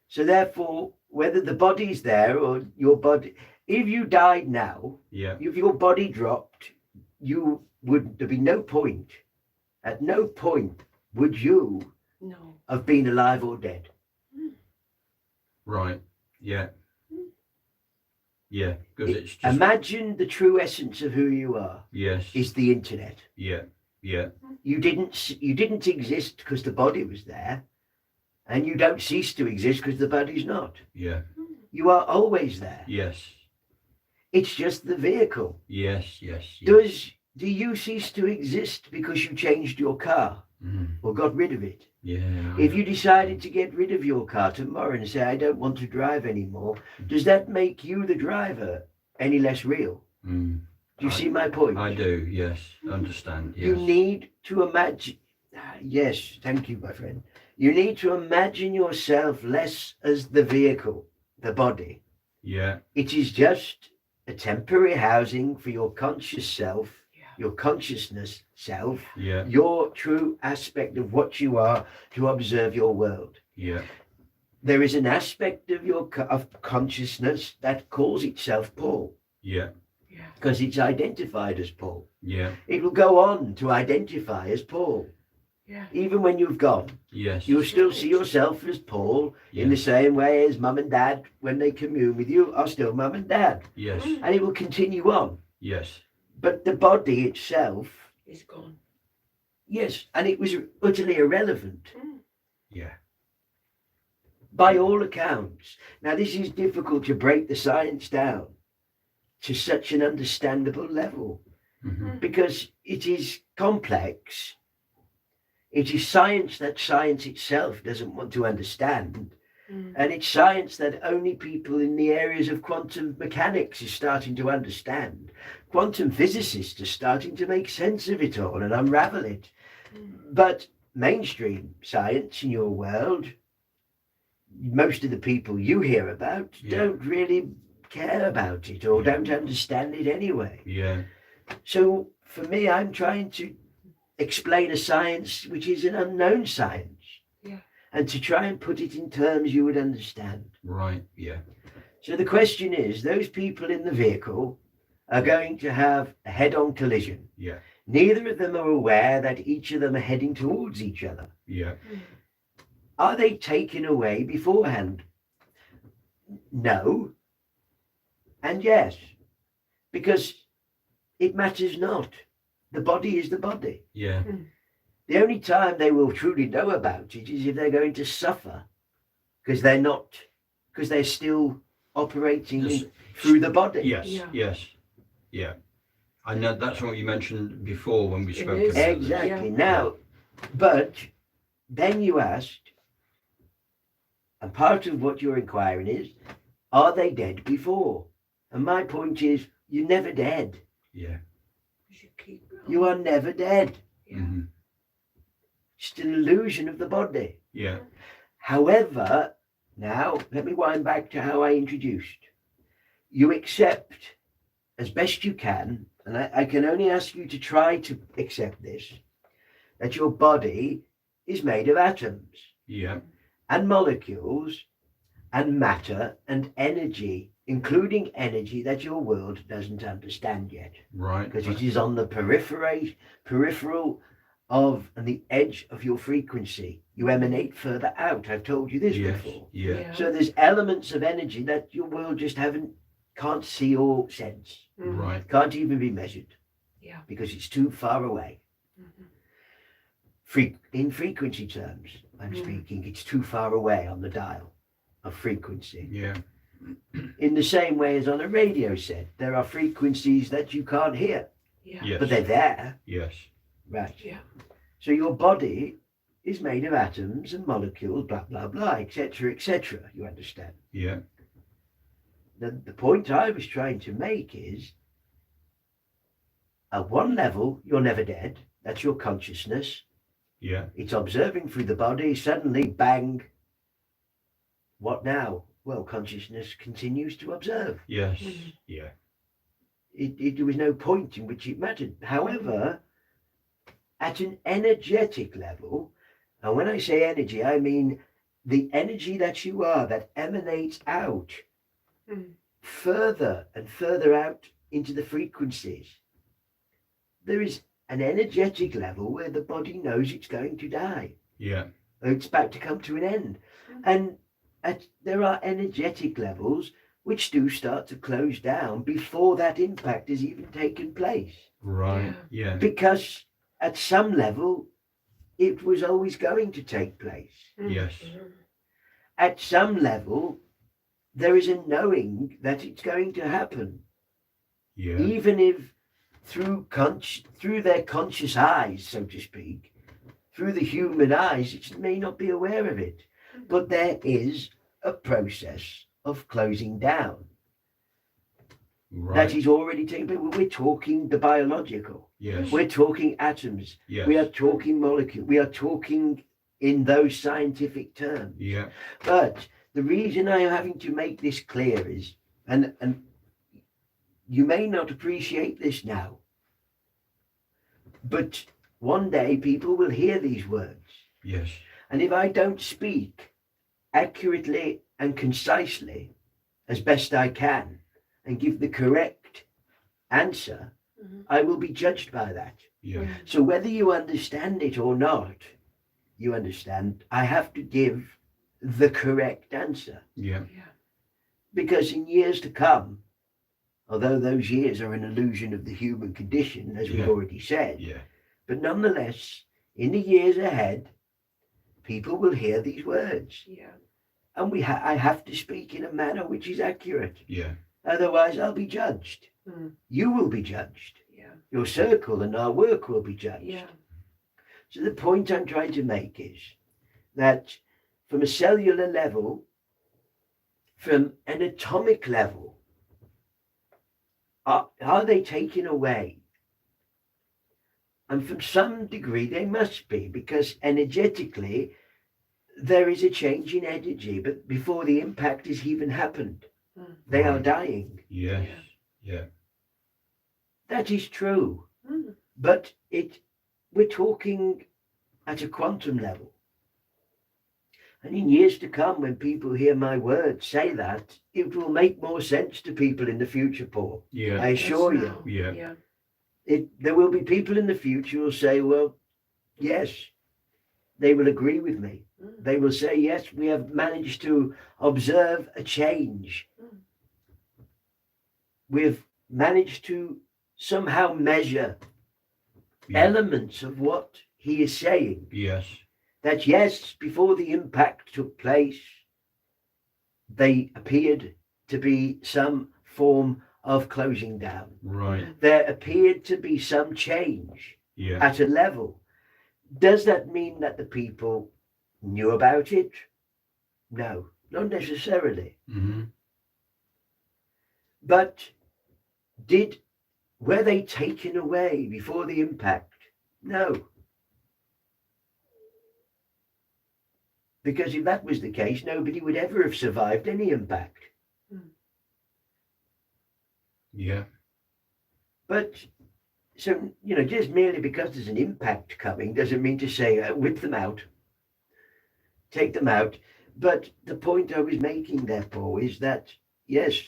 So therefore, whether the body's there or your body, if you died now, yeah, if your body dropped, there'd be no point. At no point would you No. have been alive or dead. right, yeah. Yeah, because it's just, Imagine the true essence of who you are yes, is the internet. yeah, yeah, You didn't exist because the body was there, and you don't cease to exist because the body's not. yeah, You are always there. yes, It's just the vehicle. yes, yes, yes. Do you cease to exist because you changed your car Mm. or got rid of it? Yeah. If you decided to get rid of your car tomorrow and say, I don't want to drive anymore, does that make you the driver any less real? Mm. Do you see my point? I do, yes, understand, yes. You need to imagine. Yes, thank you, my friend. You need to imagine yourself less as the vehicle, the body. Yeah, It is just a temporary housing for your conscious self, your consciousness self, yeah, your true aspect of what you are to observe your world. yeah, There is an aspect of your of consciousness that calls itself Paul yeah, because it's identified as Paul. yeah, It will go on to identify as Paul. Yeah. Even when you've gone, yes. you'll still see yourself as Paul in the Yes. same way as mum and dad, when they commune with you, are still mum and dad. Yes, And it will continue on. yes, But the body itself, It's gone. yes, and it was utterly irrelevant yeah, by all accounts. Now, this is difficult to break the science down to such an understandable level mhm, because it is complex. It is science that science itself doesn't want to understand. And it's science that only people in the areas of quantum mechanics is starting to understand. Quantum physicists are starting to make sense of it all and unravel it. But mainstream science in your world, most of the people you hear about Yeah. don't really care about it or don't understand it anyway. yeah, So for me, I'm trying to explain a science which is an unknown science. Yeah. And to try and put it in terms you would understand. right, yeah, So the question is, those people in the vehicle are going to have a head-on collision. yeah, Neither of them are aware that each of them are heading towards each other. yeah, Are they taken away beforehand? No. And yes. Because it matters not. The body is the body. yeah, The only time they will truly know about it is if they're going to suffer. Because they're still operating Just- through the body. yes, Yeah. yes, yeah. I know that's what you mentioned before when we It spoke is. about this. Exactly. Yeah. Now, but then you asked, and part of what you're inquiring is, are they dead before? And my point is, you're never dead. Yeah, You should keep You are never dead. Yeah. mhm, It's an illusion of the body. yeah, However, now let me wind back to how I introduced. You accept as best you can, and I can only ask you to try to accept this, that your body is made of atoms yeah, and molecules and matter and energy, including energy that your world doesn't understand yet, right, because it is on the peripheral of and the edge of your frequency. You emanate further out. I've told you this yes, before. yeah, So there's elements of energy that your world just can't see or sense, right, can't even be measured. Yeah. Because it's too far away. in frequency terms, I'm speaking, it's too far away on the dial of frequency. Yeah. In the same way as on a radio set, there are frequencies that you can't hear, Yeah. Yes. but they're there. Yes. Right. Yeah. So your body is made of atoms and molecules, blah, blah, blah, etc., etc. You understand? Yeah. The point I was trying to make is, at one level, you're never dead. That's your consciousness. Yeah. It's observing through the body. Suddenly, bang. What now? Well, consciousness continues to observe. Yes. Mhm. Yeah. There was no point in which it mattered. However, at an energetic level, and when I say energy, I mean the energy that you are, that emanates out Mm. further and further out into the frequencies. There is an energetic level where the body knows it's going to die. Yeah. It's about to come to an end. And there are energetic levels which do start to close down before that impact has even taken place. Right. Yeah. Because at some level, it was always going to take place. Yes. At some level, there is a knowing that it's going to happen. Yeah. Even if through their conscious eyes, so to speak, through the human eyes, it may not be aware of it. But there is a process of closing down Right. that is already taking place. We're talking the biological. Yes. We're talking atoms. Yes. We are talking molecules. We are talking in those scientific terms. Yeah. But the reason I am having to make this clear is, and you may not appreciate this now, but one day people will hear these words. Yes. And if I don't speak accurately and concisely as best I can and give the correct answer, Mhm. I will be judged by that. Yeah. So whether you understand it or not, you understand, I have to give the correct answer. Yeah. Yeah. Because in years to come, although those years are an illusion of the human condition, as we've Yeah. already said, Yeah. but nonetheless, in the years ahead, people will hear these words. Yeah. And I have to speak in a manner which is accurate. Yeah. Otherwise, I'll be judged. Mm. You will be judged. Yeah. Your circle and our work will be judged. Yeah. So the point I'm trying to make is that from a cellular level, from an atomic level, are they taken away? And from some degree they must be, because energetically there is a change in energy, but before the impact has even happened, they are Right. dying. Yes. Yeah. That is true. Mm. But we're talking at a quantum level. And in years to come, when people hear my words say that, it will make more sense to people in the future, Paul. Yeah. I assure Yes, you. no. Yeah. Yeah. There will be people in the future who will say, well, yes, they will agree with me. Mm. They will say, yes, we have managed to observe a change. Mm. We've managed to somehow measure Yeah. elements of what he is saying. Yes. That yes, before the impact took place, they appeared to be some form of closing down. Right. There appeared to be some change Yeah. at a level. Does that mean that the people knew about it? No, not necessarily. Mm-hmm. But were they taken away before the impact? No. Because if that was the case, nobody would ever have survived any impact. Yeah. But, so, just merely because there's an impact coming doesn't mean to say, whip them out, take them out. But the point I was making there, Paul, is that, yes,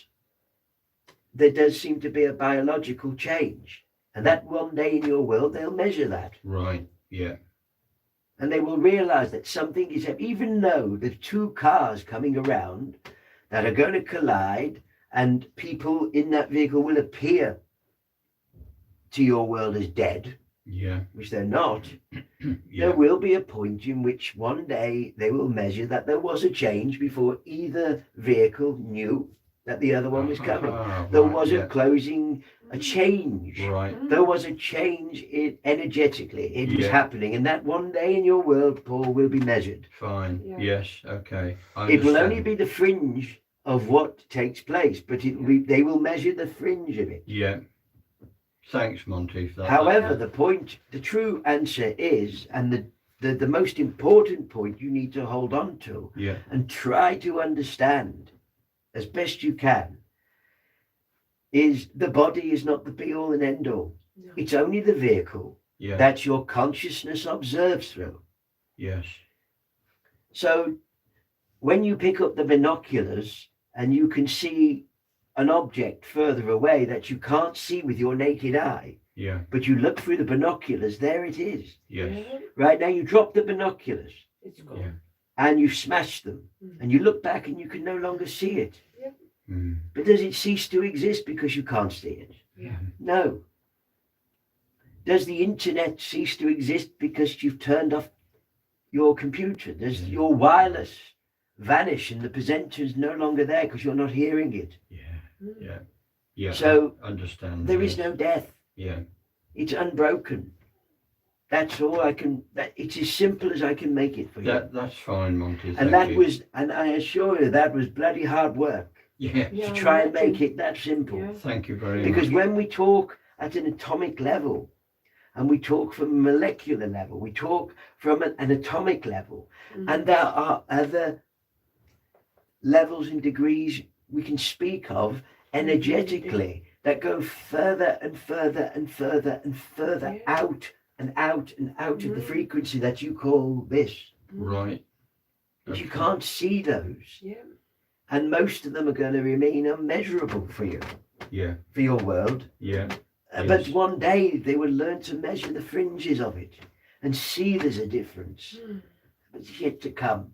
there does seem to be a biological change. And that one day in your world, they'll measure that. Right. Yeah. And they will realize that something is, even though there are two cars coming around that are going to collide, and people in that vehicle will appear to your world as dead, Yeah. which they're not, Yeah. there will be a point in which one day they will measure that there was a change before either vehicle knew that the other one was coming. There Right, was yeah. a closing, a change. Right. There was a change energetically. It was Yeah. happening, and that one day in your world, Paul, will be measured. Fine. Yeah. Yes. Okay. I It will only understand. be the fringe of what takes place, but they will measure the fringe of it. Yeah. Thanks, Monty, for that. However, the true answer is, and the most important point you need to hold on to Yeah. and try to understand as best you can, is the body is not the be all and end all. No. It's only the vehicle Yeah. that your consciousness observes through. Yes. So when you pick up the binoculars and you can see an object further away that you can't see with your naked eye, Yeah. but you look through the binoculars, there it is. Yes. Yeah, Right now you drop the binoculars it's gone. Yeah. and you smash them Mm. and you look back and you can no longer see it. Mm. But does it cease to exist because you can't see it? Yeah. No. Does the internet cease to exist because you've turned off your computer? Does Yeah. your wireless vanish and the presenter is no longer there because you're not hearing it? Yeah. Mm. Yeah. Yeah. So, I understand. There is yes. no death. Yeah. It's unbroken. That's all I can. It's as simple as I can make it for you. That's fine, Monty. And thank you. and I assure you, that was bloody hard work Yeah. Yeah, to try and imagine. make it that simple. Yeah. Thank you very Because much. when we talk at an atomic level, and we talk from a molecular level, we talk from an atomic level, Mm. and there are other levels and degrees we can speak of energetically that go further and further and further and further Yeah. out and out and out of the Mm. frequency that you call this. Right. But you Okay. can't see those. Yeah. And most of them are going to remain unmeasurable for you, Yeah. for your world. Yeah. But Yes. one day they will learn to measure the fringes of it and see there's a difference. Mm. But it's yet to come.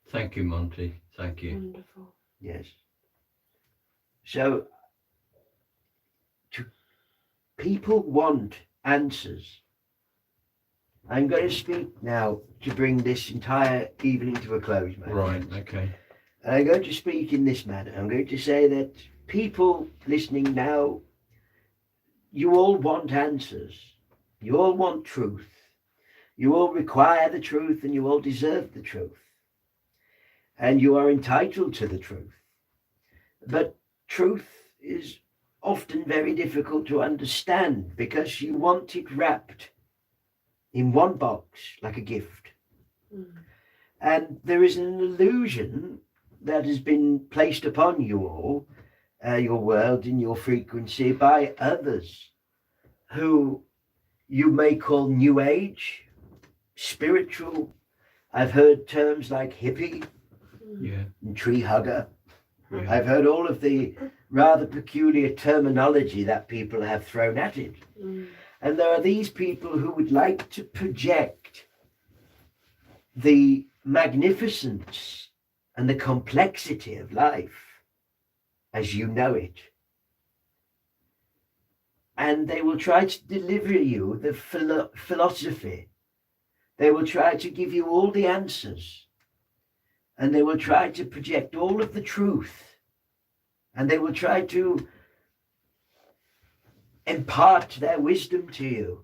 Thank you, Monty. Thank you. Wonderful. Yes. So, people want answers. I'm going to speak now to bring this entire evening to a close, man. Right. Okay. And I'm going to speak in this manner. I'm going to say that people listening now, you all want answers. You all want truth. You all require the truth and you all deserve the truth. And you are entitled to the truth. But truth is often very difficult to understand because you want it wrapped in one box like a gift. Mm. And there is an illusion that has been placed upon you all, your world and your frequency, by others who you may call New Age, spiritual. I've heard terms like hippie Yeah. and tree hugger. Yeah. I've heard all of the rather peculiar terminology that people have thrown at it. Mm. And there are these people who would like to project the magnificence and the complexity of life as you know it. And they will try to deliver you the philosophy. They will try to give you all the answers. And they will try to project all of the truth. And they will try to impart their wisdom to you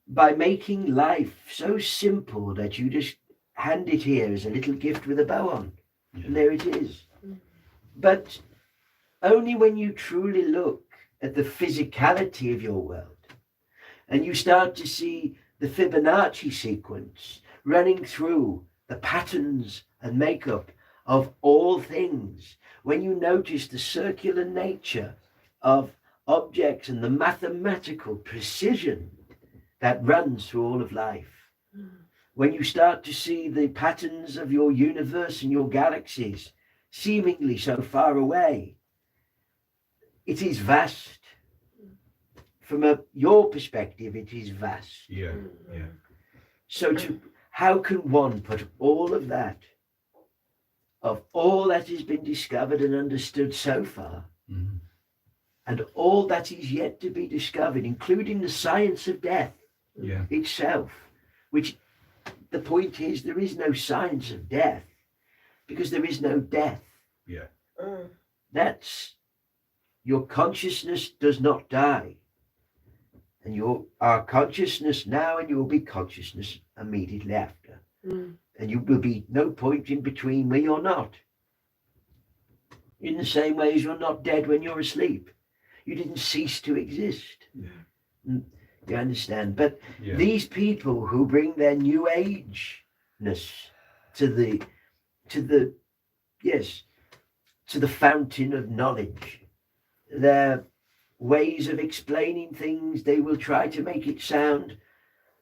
by making life so simple that you just hand it here as a little gift with a bow on. Yeah. And there it is. Mm. But only when you truly look at the physicality of your world and you start to see the Fibonacci sequence running through the patterns and makeup of all things, when you notice the circular nature of objects and the mathematical precision that runs through all of life, when you start to see the patterns of your universe and your galaxies seemingly so far away, it is vast. From your perspective, it is vast. Yeah. Yeah. So how can one put all of that, of all that has been discovered and understood so far, Mhm. and all that is yet to be discovered, including the science of death Yeah. itself, which the point is there is no science of death because there is no death. Mm. That's your consciousness does not die. And you are consciousness now, and you will be consciousness immediately after. Mm. And you will be no point in between where you're not. In the same way as you're not dead when you're asleep. You didn't cease to exist. Yeah. You understand? But Yeah. these people who bring their new ageness to the fountain of knowledge, their ways of explaining things, they will try to make it sound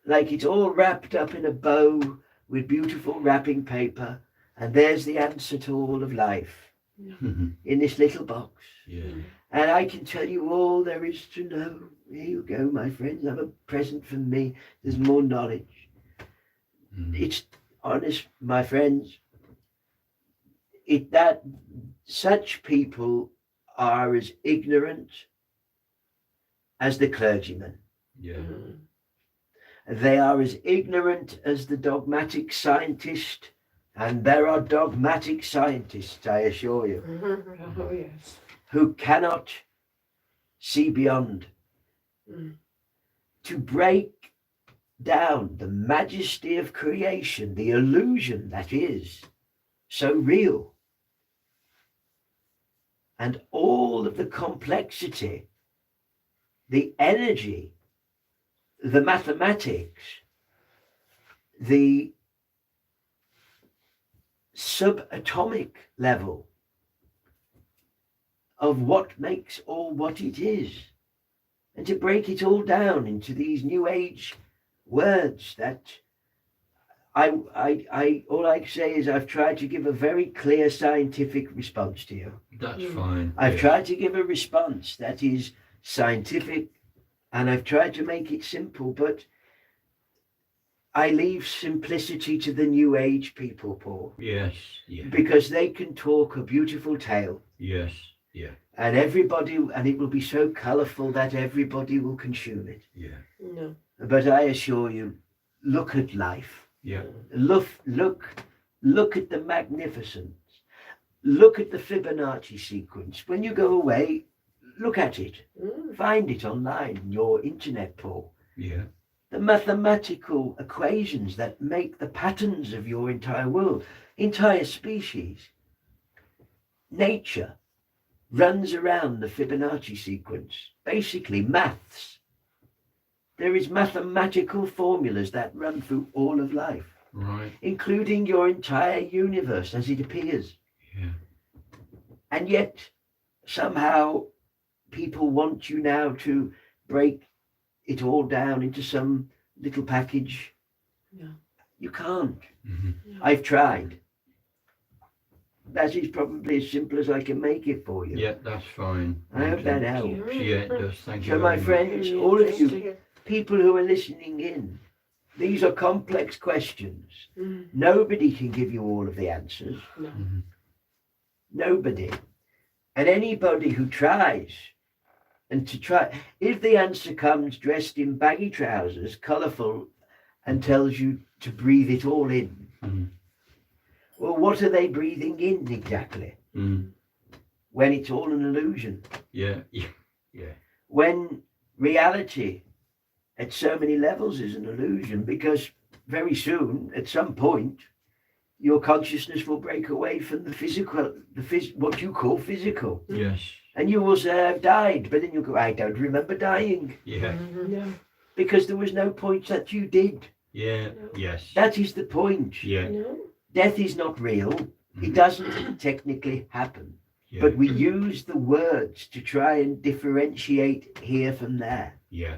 like it's all wrapped up in a bow with beautiful wrapping paper, and there's the answer to all of life in this little box. Yeah. And I can tell you all there is to know. Here you go, my friends. Have a present from me. There's more knowledge. It's honest, my friends. That such people are as ignorant as the clergyman. Yeah. They are as ignorant as the dogmatic scientist, and there are dogmatic scientists, I assure you, Oh, yes. who cannot see beyond. To break down the majesty of creation, the illusion that is so real, and all of the complexity, the energy, the mathematics, the subatomic level of what makes all what it is, and to break it all down into these new age words that I all I say is I've tried to give a very clear scientific response to you. That's fine. I've yes. tried to give a response that is scientific, and I've tried to make it simple, but I leave simplicity to the new age people, Paul, Yes. Yeah. because they can talk a beautiful tale, Yes. Yeah. and it will be so colourful that everybody will consume it. Yeah. No. But I assure you, look at life. Yeah. Look at the magnificence. Look at the Fibonacci sequence. When you go away, look at it. Find it online, your internet, Paul. Yeah. The mathematical equations that make the patterns of your entire world, entire species. Nature runs around the Fibonacci sequence. Basically, maths. There is mathematical formulas that run through all of life, Right. including your entire universe as it appears. Yeah. And yet, somehow, people want you now to break it all down into some little package. No. You can't. Mm-hmm. I've tried. That is probably as simple as I can make it for you. Yeah, that's fine. I hope that helps. Yeah, it does. Thank you. So, my very much. friends, all of you people who are listening in, these are complex questions. Nobody can give you all of the answers. No. Mm-hmm. Nobody. And anybody who tries, if the answer comes dressed in baggy trousers, colourful, and tells you to breathe it all in, well, what are they breathing in exactly? When it's all an illusion. Yeah. Yeah. Yeah. When reality at so many levels is an illusion, because very soon, at some point, your consciousness will break away from the physical, what you call physical. Yes. And you will say, I've died, but then you'll go, I don't remember dying, Yeah. No. because there was no point that you did. Yeah. Yes. That is the point. Yeah. No. Death is not real. It doesn't technically happen. Yeah. But we use the words to try and differentiate here from there. Yeah.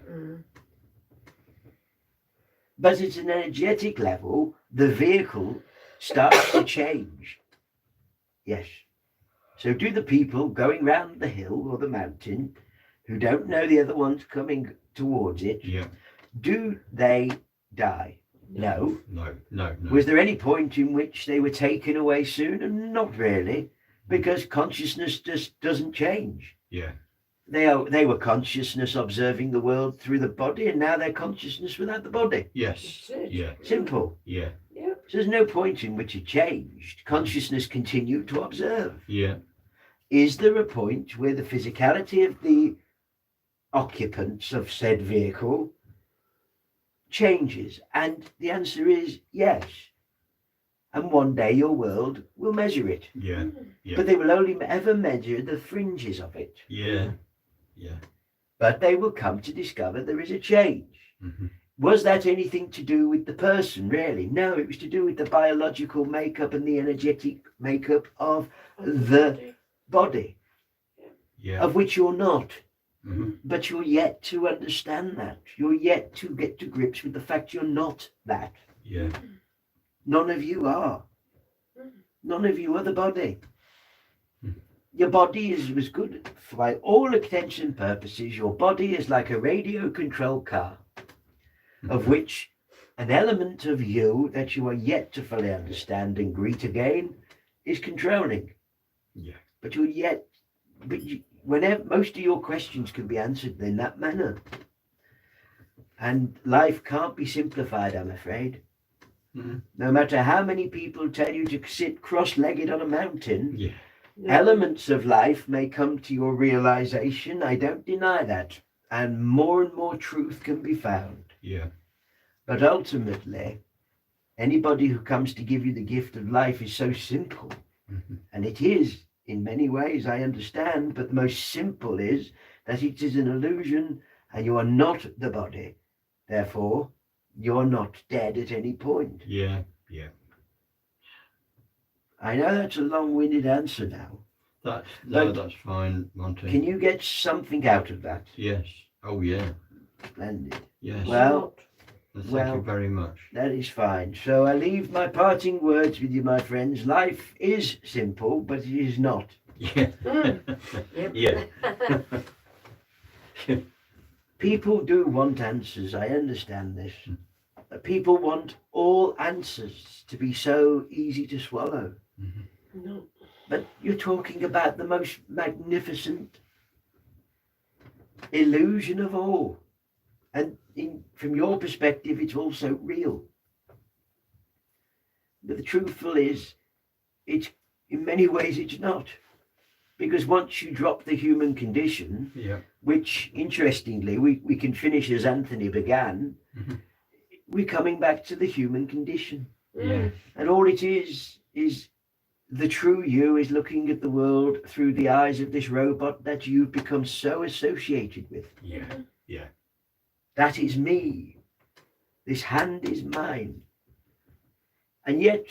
But at an energetic level, the vehicle starts to change. Yes. So do the people going round the hill or the mountain who don't know the other one's coming towards it, Yeah. do they die? No. No. No. No. Was there any point in which they were taken away soon? Not really, because consciousness just doesn't change. Yeah. They were consciousness observing the world through the body, and now they're consciousness without the body. Yes. That's it. Yeah. Simple. Yeah. Yeah. So there's no point in which it changed. Consciousness continued to observe. Yeah. Is there a point where the physicality of the occupants of said vehicle changes? And the answer is yes. And one day your world will measure it. Yeah. Yeah. But they will only ever measure the fringes of it. Yeah. Yeah. But they will come to discover there is a change. Mhm. Was that anything to do with the person, really? No, it was to do with the biological makeup and the energetic makeup of the body, Yeah. of which you're not. Mhm. But you're yet to understand that. You're yet to get to grips with the fact you're not that. Yeah. None of you are. None of you are the body. Hmm. Your body was good. By all intents and purposes, your body is like a radio-controlled car, of which an element of you that you are yet to fully understand and greet again is controlling. Yeah. But whenever most of your questions can be answered in that manner. And life can't be simplified, I'm afraid. Mhm. No matter how many people tell you to sit cross-legged on a mountain, Yeah. elements of life may come to your realization. I don't deny that. And more truth can be found. Yeah. But ultimately, anybody who comes to give you the gift of life is so simple. Mhm. And it is, in many ways, I understand, but the most simple is that it is an illusion and you are not the body. Therefore, you're not dead at any point. Yeah. Yeah. I know that's a long-winded answer now. That's fine, Monty. Can you get something out of that? Yes. Oh yeah. Splendid. Yes. Well, Thank you very much. that is fine. So I leave my parting words with you, my friends. Life is simple, but it is not. Yeah. Yeah. People do want answers. I understand this. People want all answers to be so easy to swallow. Mhm. No. But you're talking about the most magnificent illusion of all. And from your perspective, it's also real. But the truthful is, it's in many ways it's not. Because once you drop the human condition, Yeah. which interestingly we can finish as Anthony began, Mhm. we're coming back to the human condition. Yeah. And all it is the true you is looking at the world through the eyes of this robot that you've become so associated with. Yeah. Yeah. That is me. This hand is mine. And yet,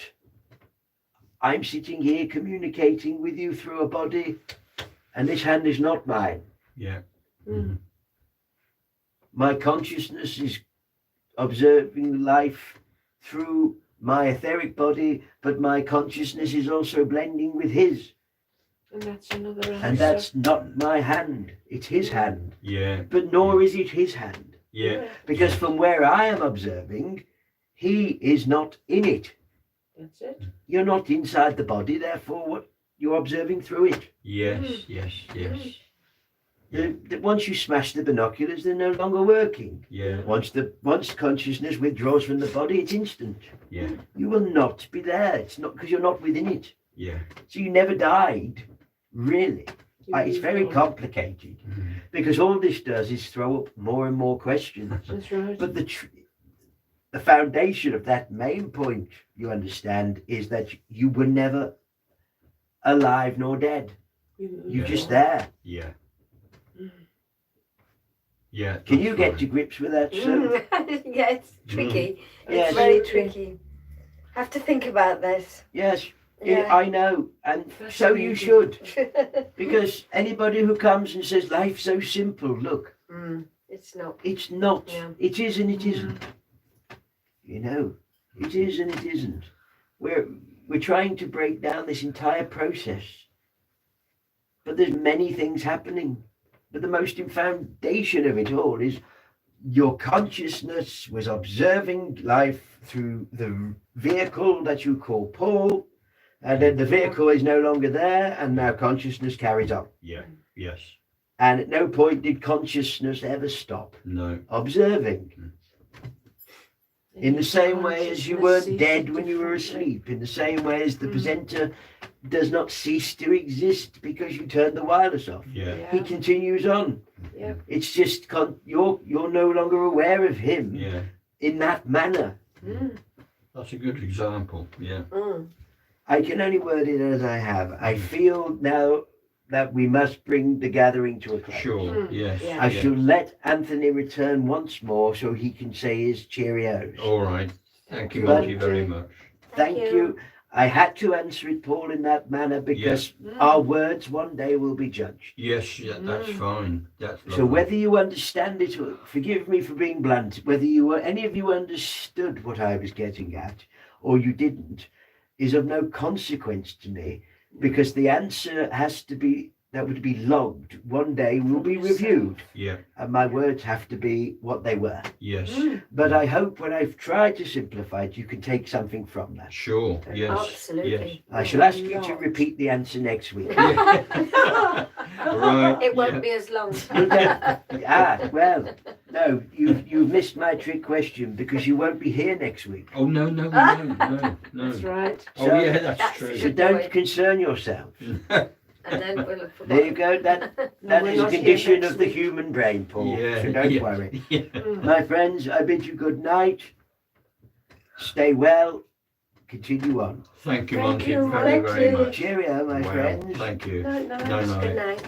I'm sitting here communicating with you through a body, and this hand is not mine. Yeah. Mm. My consciousness is observing life through my etheric body, but my consciousness is also blending with his. And that's another answer. And that's not my hand, it's his hand. Yeah. But nor is it his hand. Yeah. Because from where I am observing, he is not in it. That's it. You're not inside the body, therefore what you're observing through it. Yes. Yes. Yes. Once you smash the binoculars, they're no longer working. Yeah. Once consciousness withdraws from the body, it's instant. Yeah. You will not be there. It's not because you're not within it. Yeah. So you never died, really. It's very complicated Mhm. because all this does is throw up more and more questions. That's right. But the foundation of that main point, you understand, is that you were never alive nor dead. You're just there. Yeah. Mm. Yeah. Can that's you get fine. to grips with that, Sue? Yeah, it's tricky. Yes. It's very tricky. Have to think about this. Yes, Yeah. I know, and so you should. Because anybody who comes and says life's so simple, look, It's not. it's not. Yeah. It is and it isn't. You know, it is and it isn't. We're trying to break down this entire process. But there's many things happening. But the most foundation of it all is your consciousness was observing life through the vehicle that you call Paul, and then the vehicle is no longer there, and now consciousness carries on. Yeah. Yes. And at no point did consciousness ever stop No. observing. In the same way as you weren't Consciousness dead sees when you were differently. asleep, in the same way as the Mm. presenter does not cease to exist because you turned the wireless off. Yeah. He continues on. Yeah. It's just you're no longer aware of him Yeah. in that manner. Mm. That's a good example. Yeah. Mm. I can only word it as I have. I feel now that we must bring the gathering to a close. Sure. Mm. Yes. Yeah. I shall let Anthony return once more so he can say his Cheerios. All right. Thank you, But- Monty, very much. Thank you. I had to answer it, Paul, in that manner because Mm. our words one day will be judged. Yes, yeah, that's Mm. fine. That's lovely. So whether you understand it, or forgive me for being blunt, whether any of you understood what I was getting at or you didn't, is of no consequence to me because the answer has to be that would be logged. One day will be reviewed, Yeah. and my words have to be what they were. Yes. Mm. But I hope when I've tried to simplify it, you can take something from that. Sure. Yes. Absolutely. I shall ask you to repeat the answer next week. Yes. Right. It won't yeah. be as long. Well, no, you've missed my trick question because you won't be here next week. Oh no, no, no, no, no. That's right. Oh So- yeah, that's That's true. So Good don't boy. concern yourself. And then we'll have There you forgotten. go. That No, we're is a not here condition next of the week. human brain, Paul. Yeah. So don't yeah. worry. Yeah. Mm. My friends, I bid you good night. Stay well. Continue on. Thank you, Thank Monty, you, very, very Monty. much. Cheerio, my Wow, friends. Thank you. Night, night. No, no. Good night.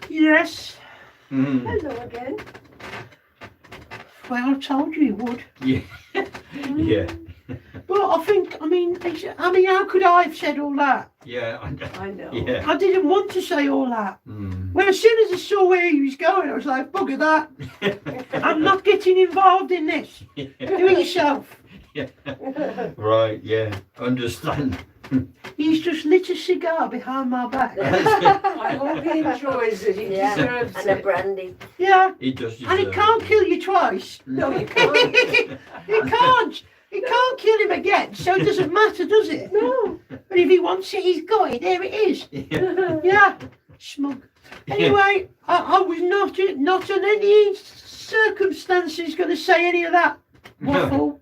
Yes. Mm. Hello again. Well, I told you he would. Yeah. Yeah. But I mean, how could I have said all that? Yeah. I know. Yeah. I didn't want to say all that. Mm. Well, as soon as I saw where he was going, I was like, bugger that. I'm not getting involved in this. Do it yourself. Right. Yeah. Understand. He's just lit a cigar behind my back. I hope he enjoys it. He Yeah, deserves and a it. brandy. Yeah, He does. and it deserve can't it. kill you twice. No, you can't. It can't. It can't kill him again, so it doesn't matter, does it? No. But if he wants it, he's got it. There it is. Yeah. Yeah, smug. Anyway, I was not in any circumstances going to say any of that waffle,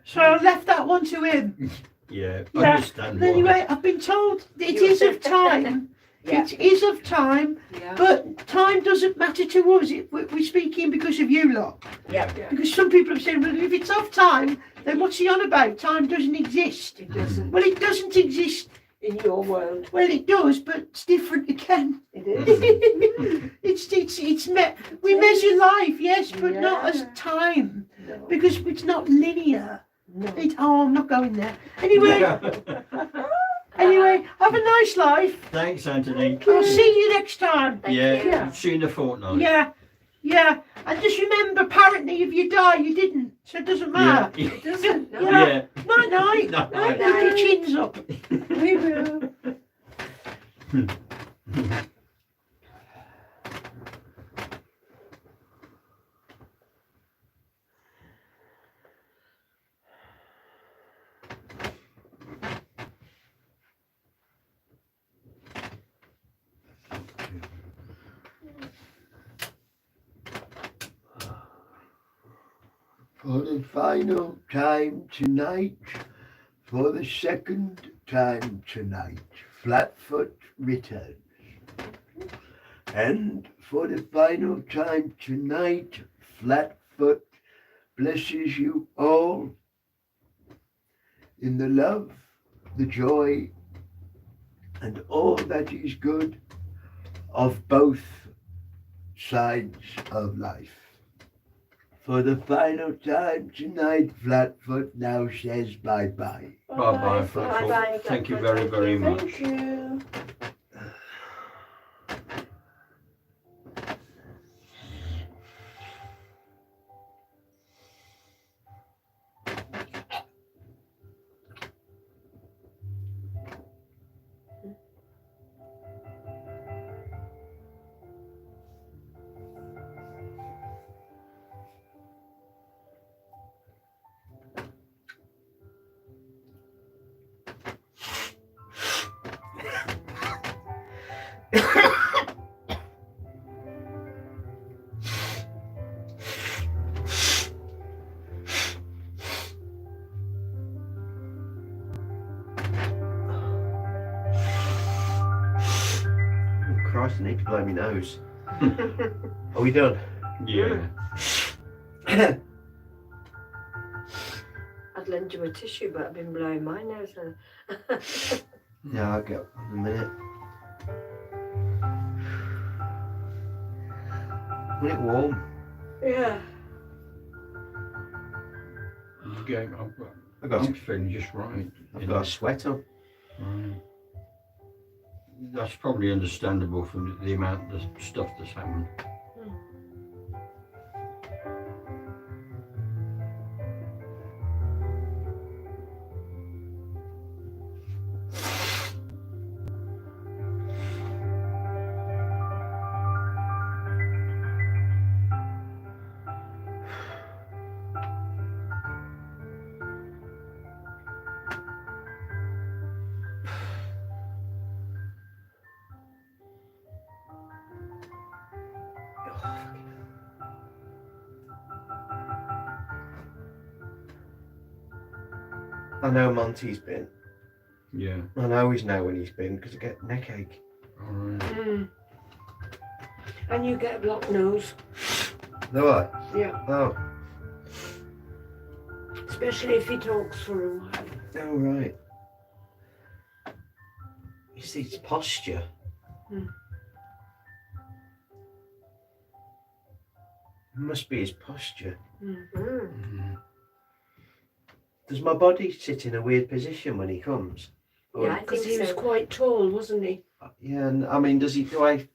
so I left that one to him. Yeah. Yeah. Understand. But anyway, I've been told it is of time. Yeah. It is of time, Yeah. but time doesn't matter to us. We're speaking because of you lot. Yeah. Because some people have said, well, if it's of time, then what's he on about? Time doesn't exist. It doesn't. Well, it doesn't exist. In your world. Well, it does, but it's different again. It is. We measure life, yes, but not as Yeah. time No. because it's not linear. No. I'm not going there. Anyway, anyway, have a nice life. Thanks, Anthony. I'll see you next time. Thank Yeah. you. Yeah. See you in a fortnight. Yeah. And just remember, apparently, if you die, you didn't, so it doesn't Yeah. matter. It doesn't. No. Yeah. Night night. Night. Keep your chins up. We will. For the final time tonight, for the second time tonight, Flatfoot returns. And for the final time tonight, Flatfoot blesses you all in the love, the joy, and all that is good of both sides of life. For the final time tonight, Flatfoot now says bye-bye. Bye-bye, Flatfoot. Flatfoot. Thank you very, very much. Thank you. Christ, I need to blow my nose. Are we done? Yeah. I'd lend you a tissue, but I've been blowing my nose now. Yeah, I'll get one in a minute. Isn't it warm? Yeah. Again, I've got, I'm feeling just right. I've got a sweat on. Right. That's probably understandable from the amount of stuff that's happened. I know Monty's been. Yeah. I always know when he's been because I get neck ache. All right. Mm. And you get a blocked nose. No, I? Yeah. Oh. Especially if he talks for a while. Oh, right. You see, it's posture. Hmm. It must be his posture. Mm. Mhm. Does my body sit in a weird position when he comes? Or- Yeah, I Because think he was so. quite tall, wasn't he? Yeah, and I mean, do I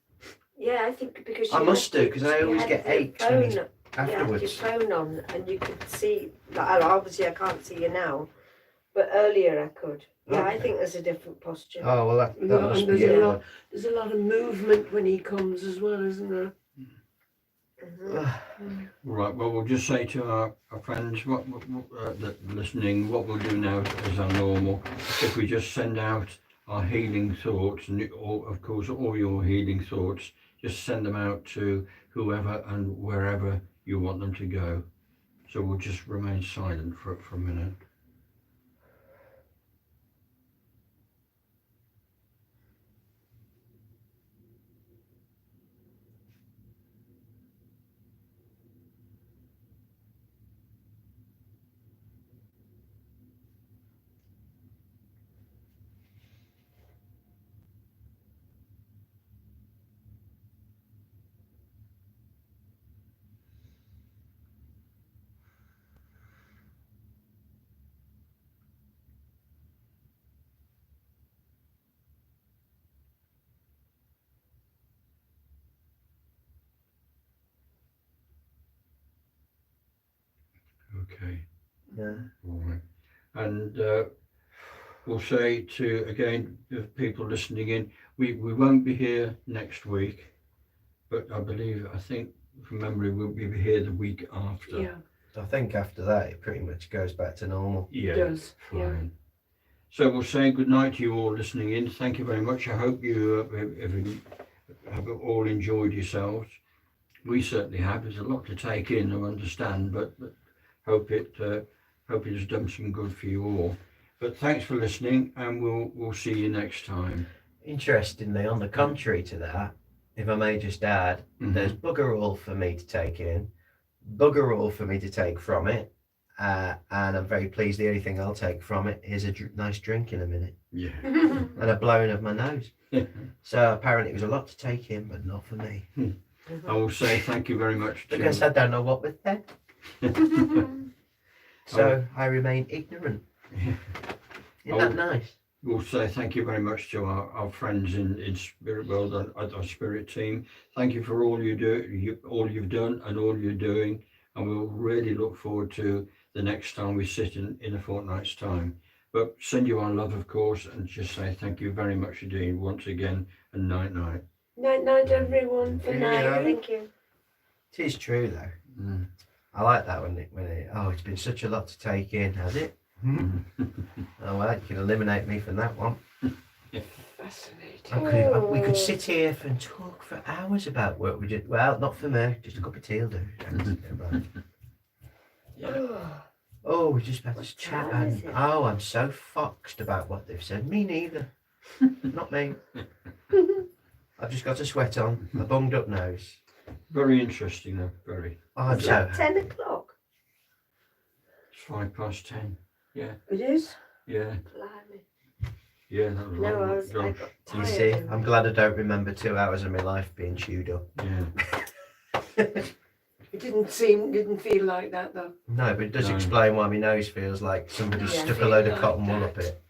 Yeah, I think because I you must had do, 'cause I you always had get the aches when he's phone- You had your afterwards? phone on and you could see, like, obviously I can't see you now, but earlier I could. Yeah, I Okay. think there's a different posture. Oh, well, that Yeah, must and be there's it. a lot. There's a lot of movement when he comes as well, isn't there? Mhm. Right, well, we'll just say to our friends that are listening, what we'll do now is our normal. If we just send out our healing thoughts, and of course all your healing thoughts, just send them out to whoever and wherever you want them to go. So we'll just remain silent for a minute. Okay. Yeah. All right. And we'll say to, again, the people listening in, we won't be here next week, but I think from memory we'll be here the week after. Yeah, I think after that it pretty much goes back to normal. Yeah, it does. Yeah. fine. So we'll say good night to you all listening in. Thank you very much. I hope you have all enjoyed yourselves. We certainly have. There's a lot to take in and understand, but hope it has done some good for you all. But thanks for listening, and we'll see you next time. Interestingly, on the contrary to that, if I may just add, there's bugger all for me to take in, bugger all for me to take from it, and I'm very pleased the only thing I'll take from it is a nice drink in a minute Yeah. and a blowing of my nose. So apparently it was a lot to take in, but not for me. I will say thank you very much to Because I don't know what was said. So I remain ignorant. Isn't that nice? We'll say thank you very much to our friends in Spirit World and our Spirit team. Thank you for all all you've done and all you're doing, and we'll really look forward to the next time we sit in a fortnight's time. But send you our love, of course, and just say thank you very much indeed once again, and night night. Night, night, everyone. For Yeah. now. Thank you. It is true though. Mm. I like that when it's been such a lot to take in, has it? Oh well, you can eliminate me from that one. Fascinating. We could sit here and talk for hours about work we did. Well, not for me, just a cup of tea will do. Oh, we just had What this chat time is and it? oh, I'm so foxed about what they've said. Me neither. Not me. I've just got a sweat on, a bunged up nose. Very interesting though, very. Oh, I'm It's so like 10 o'clock. It's 10:05. Yeah, It is. yeah, Blimey. yeah. That was No, long. I was. I Gosh, got You tired. see, and- I'm glad I don't remember 2 hours of my life being chewed up. yeah. It didn't feel like that though. No, but it does No. explain why my nose feels like somebody Yeah. stuck a load of Like cotton wool that. up it.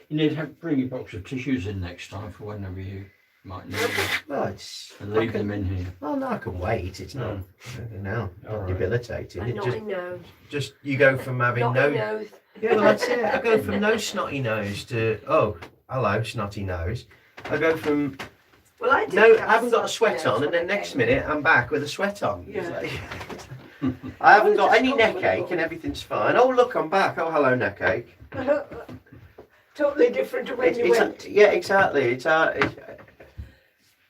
You need to bring a box of tissues in next time for whenever you might need them, Well, it's. and leave them in here. Oh no, I can wait. It's not. No, All not right. debilitating. And It not just, in nose. just you go from having Not no. in nose. Yeah, well that's it. I go from no snotty nose to hello snotty nose. I go from Well, I did. no, have I haven't got a snotty sweat nose on, and when then I next came. minute I'm back with a sweat on. It's Yeah. like- I haven't got just any neck comfortable. ache and everything's fine. Oh look, I'm back. Oh hello neck ache. Totally different to when you went. Yeah, exactly. It's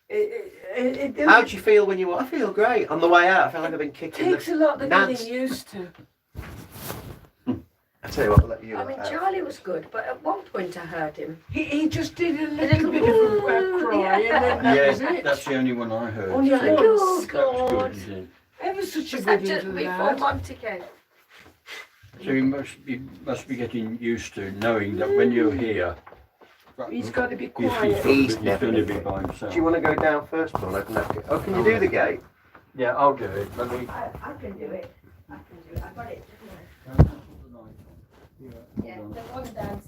It how do you feel when you? I feel great. On the way out, I feel like I've been kicked in takes the. a lot of nads. getting used to. I tell you what, I'll let you. I mean, out. Charlie was good, but at one point I heard him. He just did a little little bit of a cry, and then that was Yeah, it. that's the only one I heard. Only so once. Oh, that's God. good, isn't it? Ever such a Was that good just little before lad. Monty came? So you must be getting used to knowing that when you're here, He's got to be he's quiet. He's going never to be gonna- by himself. Do you want to go down first, Paul? Oh, can you do the gate? Yeah, I'll do it. Let me. I can do it. I can do it. I got it. Yeah. Yeah, the one downstairs.